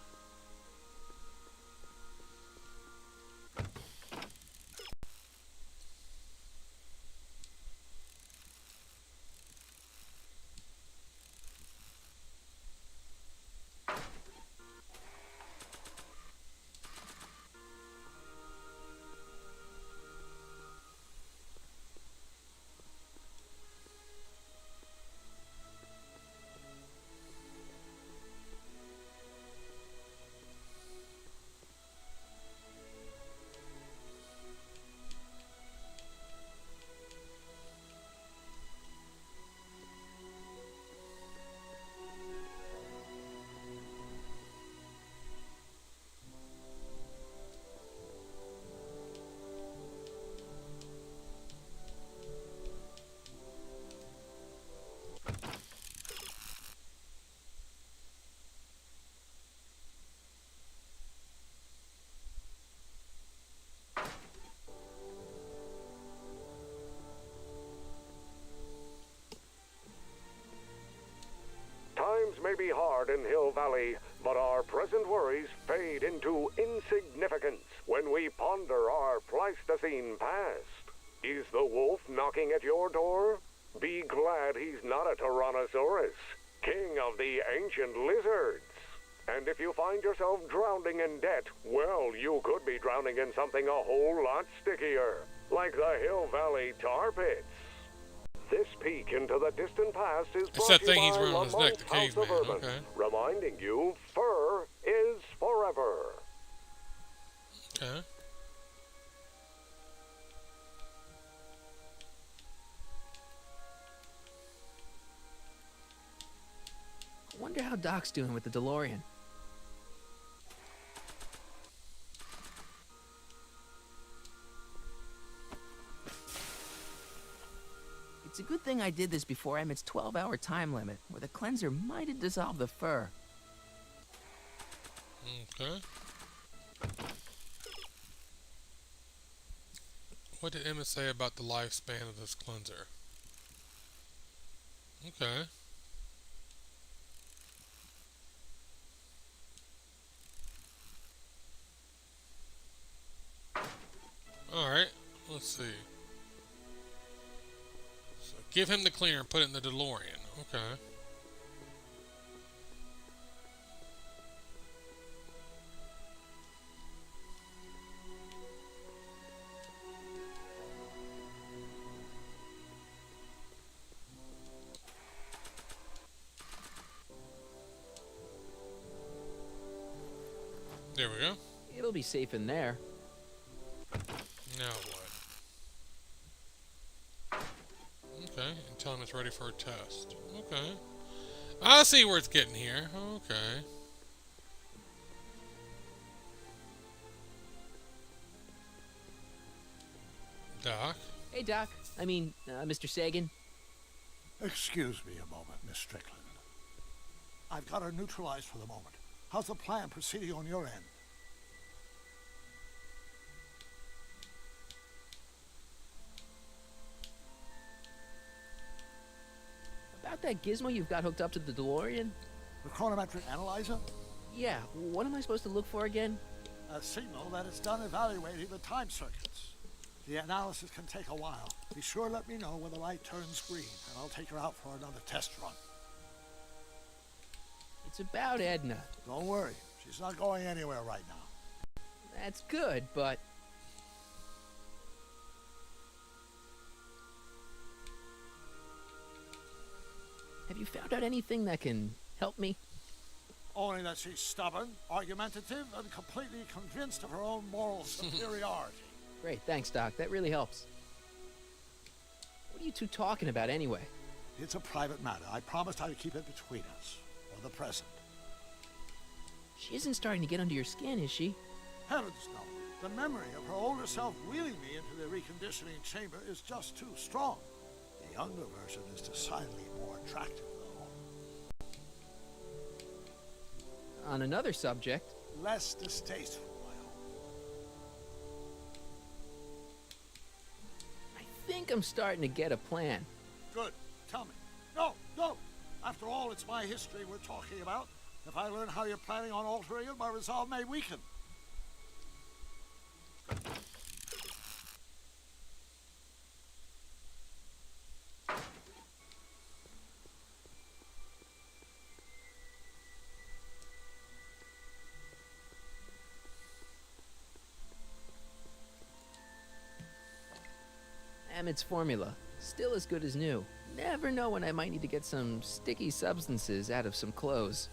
in Hill Valley, but our present worries fade into insignificance when we ponder our Pleistocene past. Is the wolf knocking at your door? Be glad he's not a Tyrannosaurus, king of the ancient lizards. And if you find yourself drowning in debt, well, you could be drowning in something a whole lot stickier, like the Hill Valley tar pits. This peek into the distant past is It's brought that to you thing he's by wearing on his neck, Lamont the House of caveman. Urban, Okay. reminding you fur is forever. Okay. I wonder how Doc's doing with the DeLorean. It's a good thing I did this before Emmett's 12-hour time limit, or the cleanser might have dissolved the fur. Okay. What did Emmett say about the lifespan of this cleanser? Okay. Alright, let's see. So give him the cleaner and put it in the DeLorean. Okay. There we go. It'll be safe in there. Now what? Okay, and tell him it's ready for a test. Okay. I see where it's getting here. Okay. Doc? Hey, Doc. I mean, Mr. Sagan. Excuse me a moment, Miss Strickland. I've got her neutralized for the moment. How's the plan proceeding on your end? About that gizmo you've got hooked up to the DeLorean? The chronometric analyzer? Yeah, what am I supposed to look for again? A signal that it's done evaluating the time circuits. The analysis can take a while. Be sure to let me know when the light turns green, and I'll take her out for another test run. It's about Edna. Don't worry, she's not going anywhere right now. That's good, but... Have you found out anything that can help me? Only that she's stubborn, argumentative, and completely convinced of her own moral superiority. Great, thanks, Doc. That really helps. What are you two talking about anyway? It's a private matter. I promised I would keep it between us, for the present. She isn't starting to get under your skin, is she? Heavens no. The memory of her older self wheeling me into the reconditioning chamber is just too strong. The younger version is decidedly more attractive, though. On another subject... Less distasteful, I hope. I think I'm starting to get a plan. Good. Tell me. No, no! After all, it's my history we're talking about. If I learn how you're planning on altering it, my resolve may weaken. Emmett's formula. Still as good as new. Never know when I might need to get some sticky substances out of some clothes.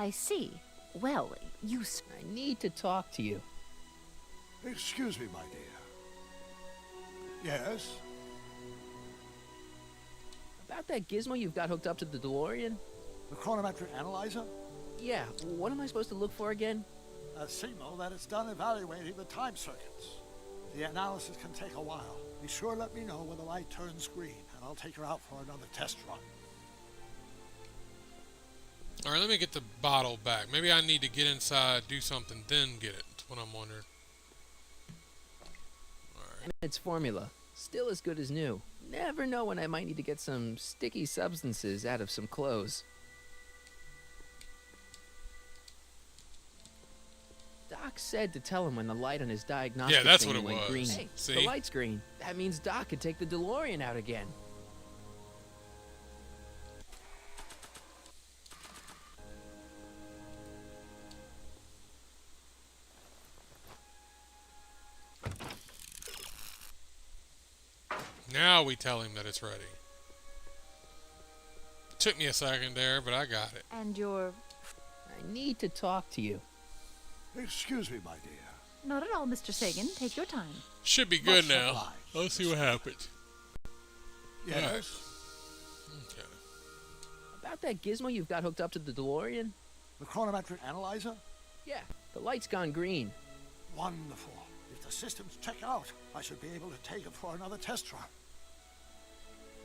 I see. Well, I need to talk to you. Excuse me, my dear. Yes? About that gizmo you've got hooked up to the DeLorean? The chronometric analyzer? Yeah, what am I supposed to look for again? A signal that it's done evaluating the time circuits. The analysis can take a while. Be sure to let me know when the light turns green, and I'll take her out for another test run. Alright, let me get the bottle back. Maybe I need to get inside, do something, then get it. That's what I'm wondering. Alright. Its formula. Still as good as new. Never know when I might need to get some sticky substances out of some clothes. Doc said to tell him when the light on his diagnostic that's thing what it went was. green. Hey, See? the light's green. That means Doc could take the DeLorean out again. Now we tell him that it's ready. Took me a second there, but I got it. And you're... I need to talk to you. Excuse me, my dear. Not at all, Mr. Sagan. Take your time. Should be good Much now. obliged. Let's see what happens. Yes? Okay. About that gizmo you've got hooked up to the DeLorean? The chronometric analyzer? Yeah, the light's gone green. Wonderful. If the systems check out, I should be able to take it for another test run.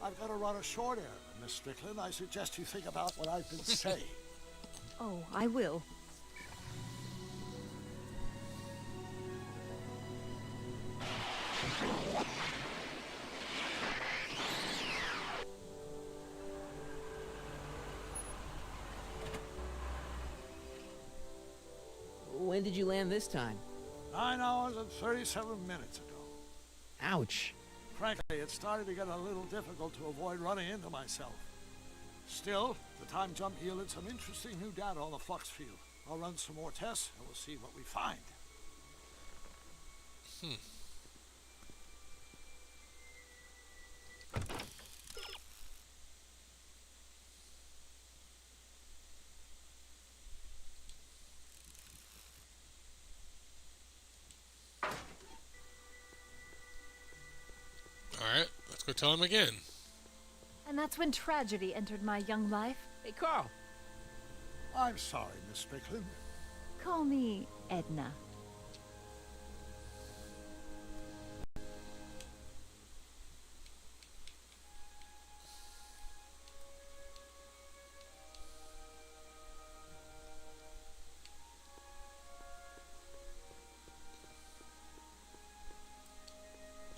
I've got to run a short errand, Miss Strickland. I suggest you think about what I've been saying. Oh, I will. When did you land this time? 9 hours and 37 minutes ago. Ouch. Frankly, it started to get a little difficult to avoid running into myself. Still, the time jump yielded some interesting new data on the flux field. I'll run some more tests and we'll see what we find. Alright, let's go tell him again. And that's when tragedy entered my young life. Hey, Carl. I'm sorry, Miss Strickland. Call me Edna.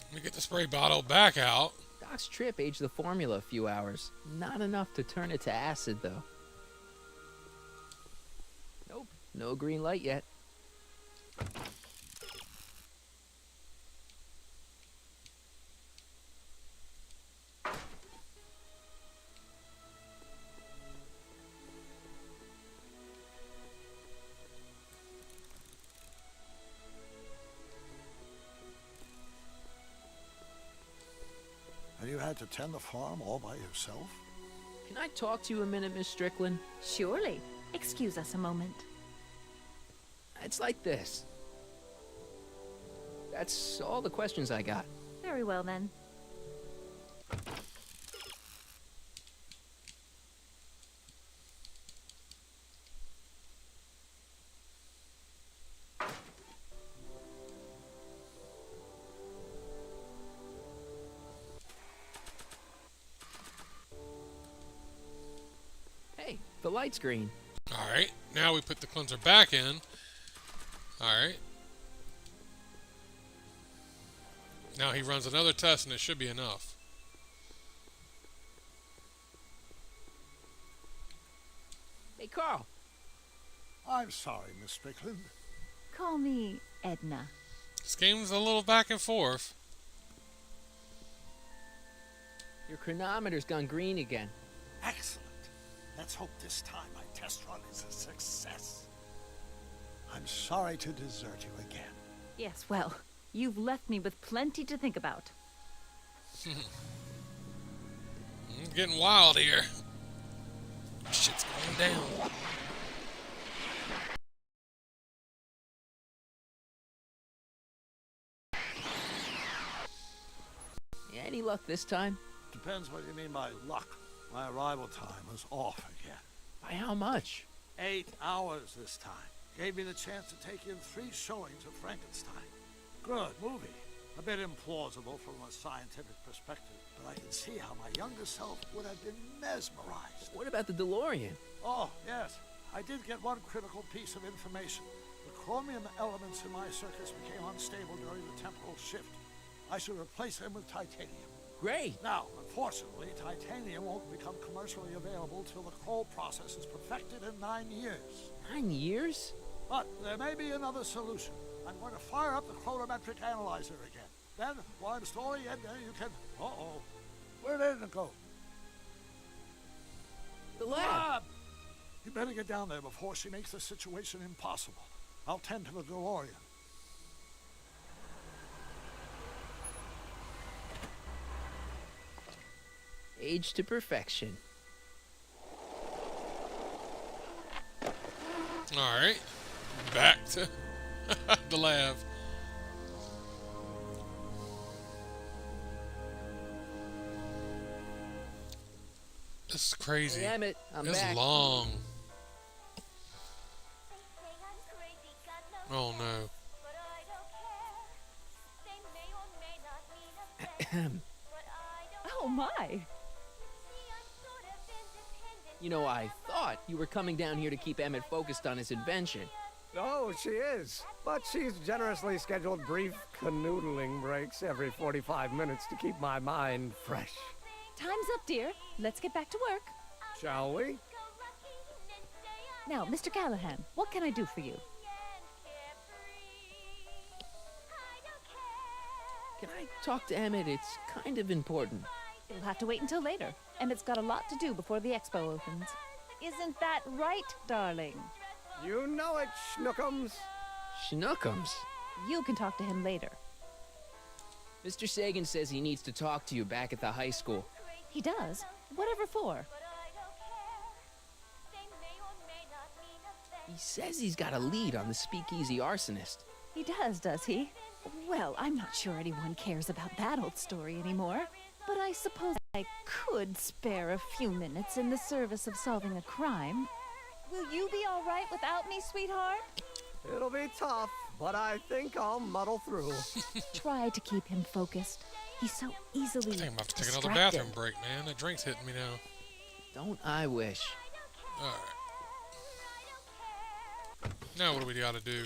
Let me get the spray bottle back out. Doc's trip aged the formula a few hours. Not enough to turn it to acid, though. Nope, no green light yet. And you had to tend the farm all by yourself? Can I talk to you a minute, Miss Strickland? Surely. Excuse us a moment. It's like this. That's all the questions I got. Very well, then. Hey, the light's green. Alright, now we put the cleanser back in. Alright. Now he runs another test and it should be enough. Hey, Carl. I'm sorry, Miss Strickland. Call me Edna. This game's a little back and forth. Your chronometer's gone green again. Excellent. Let's hope this time my test run is a success. I'm sorry to desert you again. Yes, well, you've left me with plenty to think about. Getting wild here. Shit's going down. Any luck this time? Depends what you mean by luck. My arrival time was off again. By how much? 8 hours this time. Gave me the chance to take in 3 showings of Frankenstein. Good movie. A bit implausible from a scientific perspective, but I can see how my younger self would have been mesmerized. What about the DeLorean? Oh, yes. I did get one critical piece of information. The chromium elements in my circuits became unstable during the temporal shift. I should replace them with titanium. Great. Now, unfortunately, titanium won't become commercially available till the Kroll process is perfected in 9 years. 9 years? But there may be another solution. I'm going to fire up the chronometric analyzer again. Then, while I'm storing it, you can... Uh-oh. Where did it go? The lab! You better get down there before she makes the situation impossible. I'll tend to the DeLorean. Age to perfection. Alright. Back to the lab. This is crazy. Hey, Emmett, I'm it's back. long. Oh no. Oh my. You know, I thought you were coming down here to keep Emmett focused on his invention. Oh, she is. But she's generously scheduled brief canoodling breaks every 45 minutes to keep my mind fresh. Time's up, dear. Let's get back to work. Shall we? Now, Mr. Callahan, what can I do for you? Can I talk to Emmett? It's kind of important. It'll have to wait until later. Emmett's got a lot to do before the expo opens. Isn't that right, darling? You know it, Schnookums. Schnookums? You can talk to him later. Mr. Sagan says he needs to talk to you back at the high school. He does? Whatever for? He says he's got a lead on the speakeasy arsonist. He does he? Well, I'm not sure anyone cares about that old story anymore. But I suppose I could spare a few minutes in the service of solving a crime. Will you be all right without me, sweetheart? It'll be tough, but I think I'll muddle through. Try to keep him focused. He's so easily I think I'm gonna have to take another distracted. bathroom break, man. That drink's hitting me now. Don't I wish. Alright. Now what do we gotta do?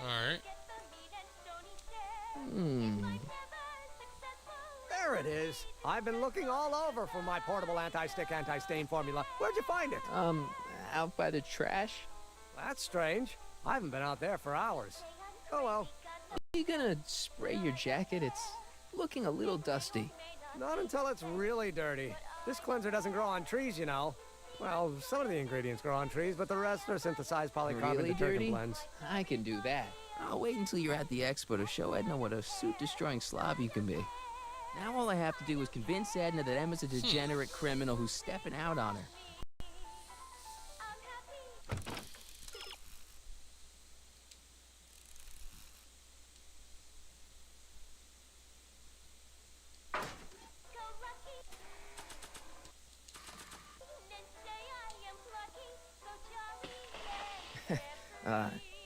Alright. There it is. I've been looking all over for my portable anti-stick, anti-stain formula. Where'd you find it? Out by the trash. That's strange. I haven't been out there for hours. Oh well. Are you gonna spray your jacket? It's looking a little dusty. Not until it's really dirty. This cleanser doesn't grow on trees, you know. Well, some of the ingredients grow on trees, but the rest are synthesized polycarbonate Really detergent dirty? blends. I can do that. I'll wait until you're at the expo to show Edna what a suit-destroying slob you can be. Now all I have to do is convince Edna that Emma's a degenerate criminal who's stepping out on her.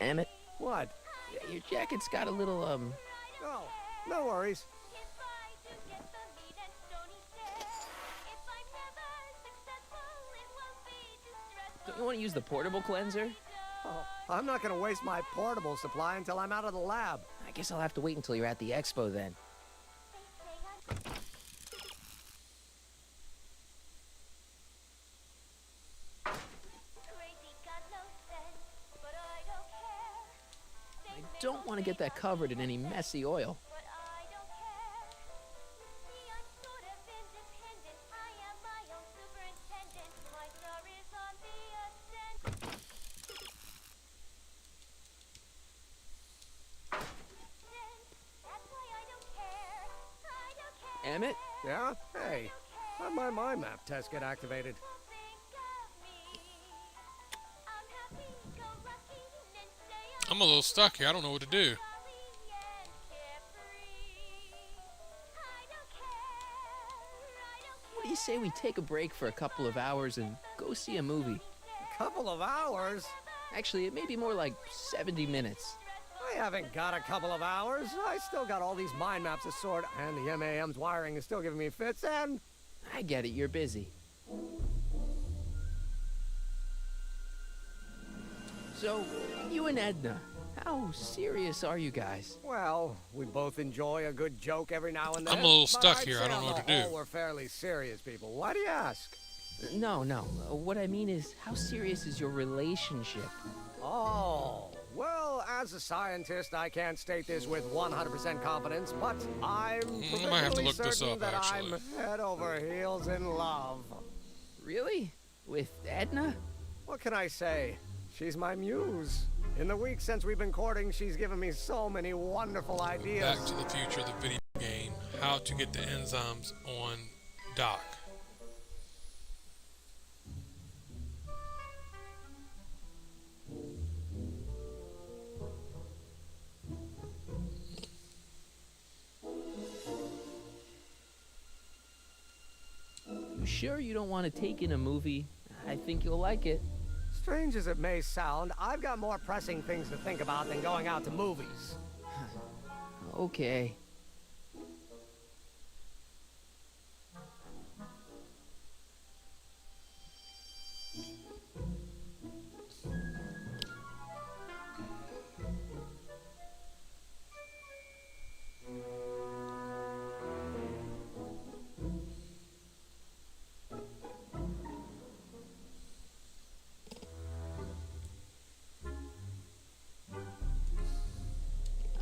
Emmett? What? Your jacket's got a little, Oh, no worries. Don't you want to use the portable cleanser? Oh, I'm not gonna waste my portable supply until I'm out of the lab. I guess I'll have to wait until you're at the expo then. I don't want to get that covered in any messy oil. Emmett? Yeah? Hey, how'd my mind map test get activated? I'm a little stuck here. I don't know what to do. What do you say we take a break for a couple of hours and go see a movie? A couple of hours? Actually, it may be more like 70 minutes. I haven't got a couple of hours. I still got all these mind maps to sort, and the MAM's wiring is still giving me fits, and... I get it, you're busy. So, you and Edna, how serious are you guys? Well, we both enjoy a good joke every now and then. I'm a little but stuck I'd here. say I don't know on what the to whole, do. We're fairly serious people. Why do you ask? No. What I mean is, how serious is your relationship? Oh, well, as a scientist, I can't state this with 100% confidence, but I'm I might have to perfectly look this certain up, that actually. I'm head over heels in love. Really? With Edna? What can I say? She's my muse. In the week since we've been courting, she's given me so many wonderful ideas. Back to the Future, the video game. How to get the enzymes on Doc. You sure you don't want to take in a movie? I think you'll like it. Strange as it may sound, I've got more pressing things to think about than going out to movies. Okay.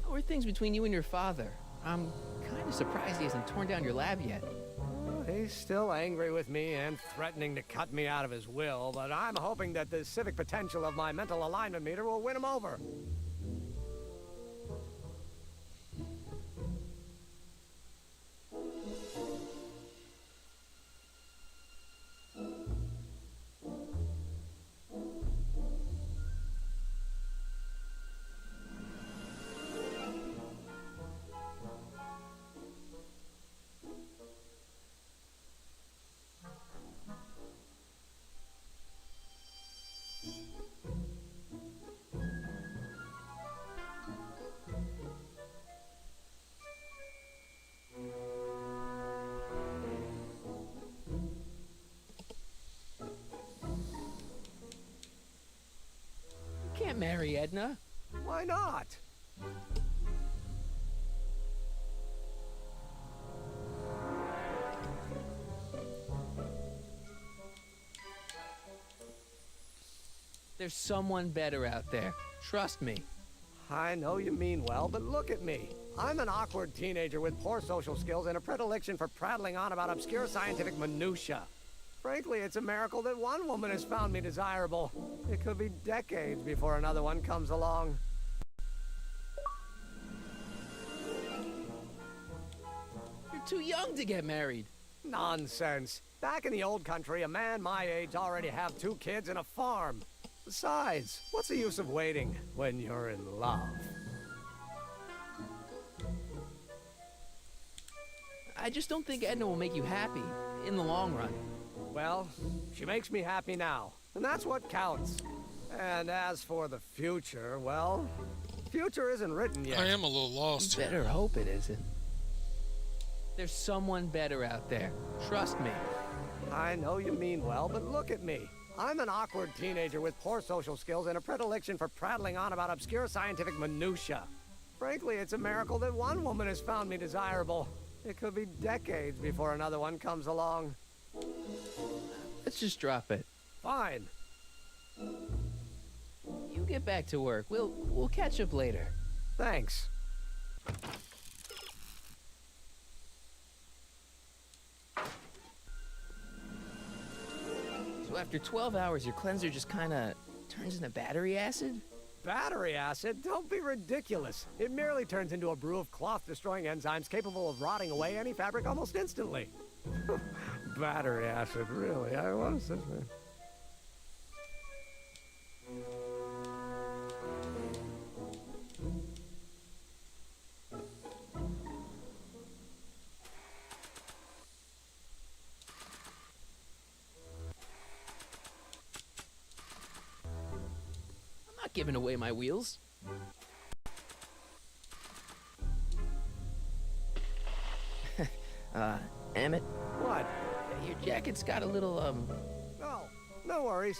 How are things between you and your father? I'm kind of surprised he hasn't torn down your lab yet. He's still angry with me and threatening to cut me out of his will, but I'm hoping that the civic potential of my mental alignment meter will win him over. You can't marry Edna. Why not? There's someone better out there. Trust me. I know you mean well, but look at me. I'm an awkward teenager with poor social skills and a predilection for prattling on about obscure scientific minutiae. Frankly, it's a miracle that one woman has found me desirable. It could be decades before another one comes along. You're too young to get married. Nonsense. Back in the old country, a man my age already have 2 kids and a farm. Besides, what's the use of waiting when you're in love? I just don't think Edna will make you happy in the long run. Well, she makes me happy now, and that's what counts. And as for the future, well, future isn't written yet. I am a little lost You better hope it isn't. There's someone better out there. Trust me. I know you mean well, but look at me. I'm an awkward teenager with poor social skills and a predilection for prattling on about obscure scientific minutiae. Frankly, it's a miracle that one woman has found me desirable. It could be decades before another one comes along. Let's just drop it. Fine. You get back to work. We'll catch up later. Thanks. So after 12 hours, your cleanser just kind of turns into battery acid? Battery acid? Don't be ridiculous. It merely turns into a brew of cloth-destroying enzymes capable of rotting away any fabric almost instantly. Battery acid, really? I was this man. not giving away my wheels. Emmett? What? Your jacket's got a little, No worries.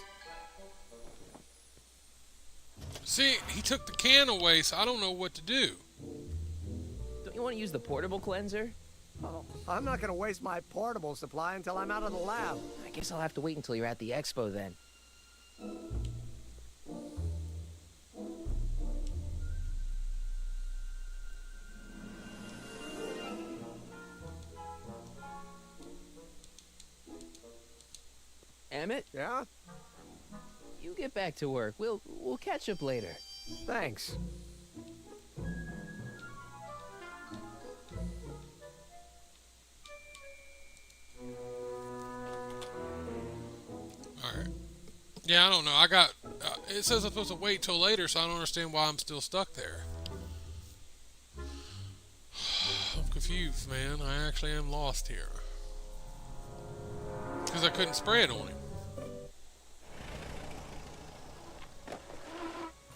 See, he took the can away, so I don't know what to do. Don't you want to use the portable cleanser? Oh, I'm not gonna waste my portable supply until I'm out of the lab. I guess I'll have to wait until you're at the expo then. Emmett? Yeah? You get back to work. We'll catch up later. Thanks. Alright. Yeah, I don't know. I got... it says I'm supposed to wait till later, so I don't understand why I'm still stuck there. I'm confused, man. I actually am lost here. Because I couldn't spray it on him.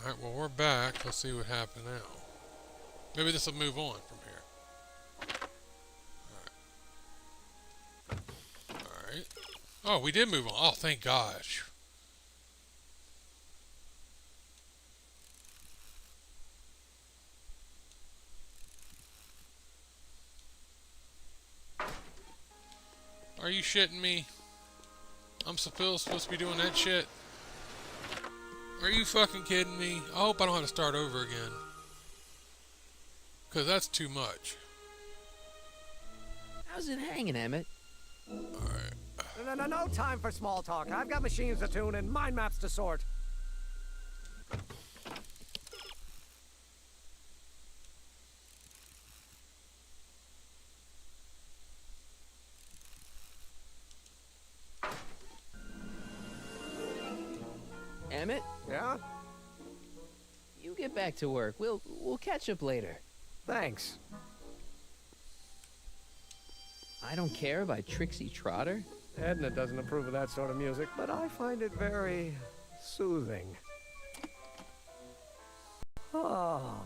Alright, well, we're back. Let's see what happened now. Maybe this will move on from here. Alright. Oh, we did move on. Oh, thank gosh. Are you shitting me? I'm supposed to be doing that shit? Are you fucking kidding me? I hope I don't have to start over again. Because that's too much. How's it hanging, Emmett? Alright. No time for small talk. I've got machines to tune and mind maps to sort. Emmett? Yeah? You get back to work. We'll catch up later. Thanks. I Don't Care by Trixie Trotter? Edna doesn't approve of that sort of music, but I find it very soothing. Oh.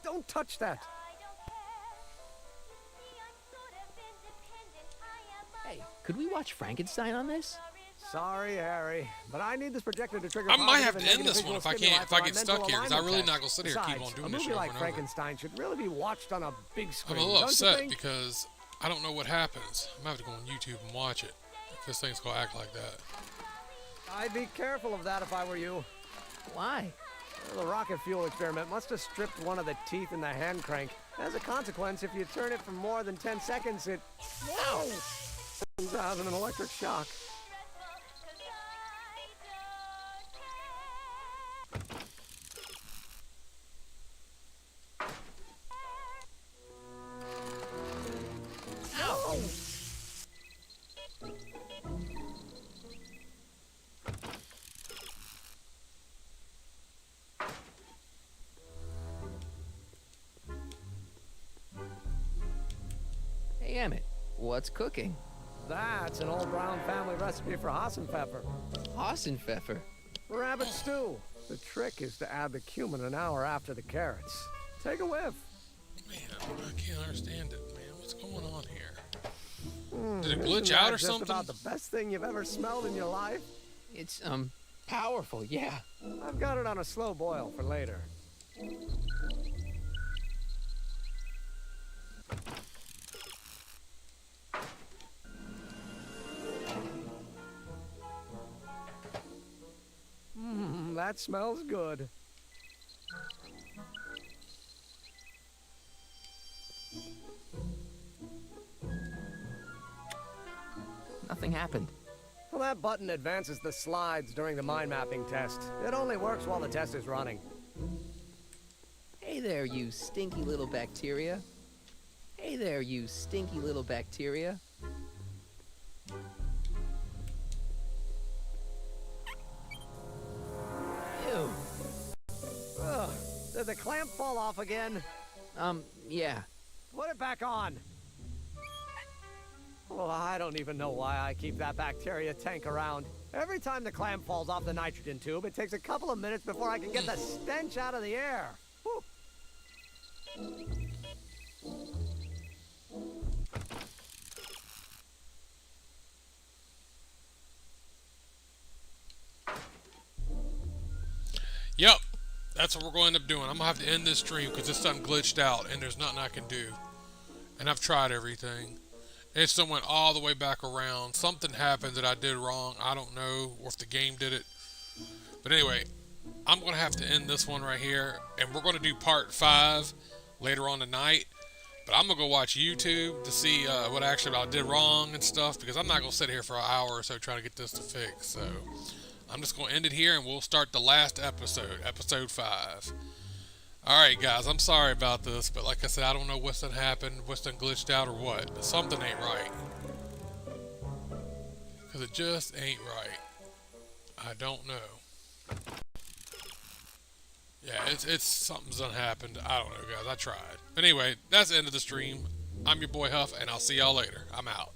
Don't touch that! Hey, could we watch Frankenstein on this? Sorry, Harry, but I need this projector to trigger. I might have positive to and end this negative one if I visual can't, if I stimuli get for my stuck mental here, because I'm really alignment not gonna sit here and keep test. on doing A this movie shit like over and over. Frankenstein should really be watched on a big screen. I'm a little don't you upset think? because I don't know what happens. I'm gonna have to go on YouTube and watch it. If this thing's gonna act like that. I'd be careful of that if I were you. Why? Well, the rocket fuel experiment must have stripped one of the teeth in the hand crank. As a consequence, if you turn it for more than 10 seconds, it sends out an electric shock. Hey, Emmett, what's cooking? That's an old Brown family recipe for Hassenpfeffer. Hassenpfeffer? Rabbit stew. The trick is to add the cumin an hour after the carrots. Take a whiff. Man, I can't understand it, man. What's going on here? Did it Isn't glitch that out or just something? about the best thing you've ever smelled in your life? It's, powerful, yeah. I've got it on a slow boil for later. That smells good. Nothing happened. Well, that button advances the slides during the mind mapping test. It only works while the test is running. Hey there, you stinky little bacteria. Hey there, you stinky little bacteria. Ew. Ugh, did the clamp fall off again? Yeah. Put it back on. Well, I don't even know why I keep that bacteria tank around. Every time the clam falls off the nitrogen tube, it takes a couple of minutes before I can get the stench out of the air. Whew. Yep, that's what we're going to end up doing. I'm going to have to end this stream because this done glitched out and there's nothing I can do. And I've tried everything. It still went all the way back around. Something happened that I did wrong. I don't know, or if the game did it. But anyway, I'm going to have to end this one right here. And we're going to do part 5 later on tonight. But I'm going to go watch YouTube to see what actually I did wrong and stuff. Because I'm not going to sit here for an hour or so trying to get this to fix. So I'm just going to end it here and we'll start the last episode, episode 5. Alright guys, I'm sorry about this, but like I said, I don't know what's done happened, what's done glitched out or what, but something ain't right. Because it just ain't right. I don't know. Yeah, it's something's done happened. I don't know guys, I tried. But anyway, that's the end of the stream. I'm your boy Huff, and I'll see y'all later. I'm out.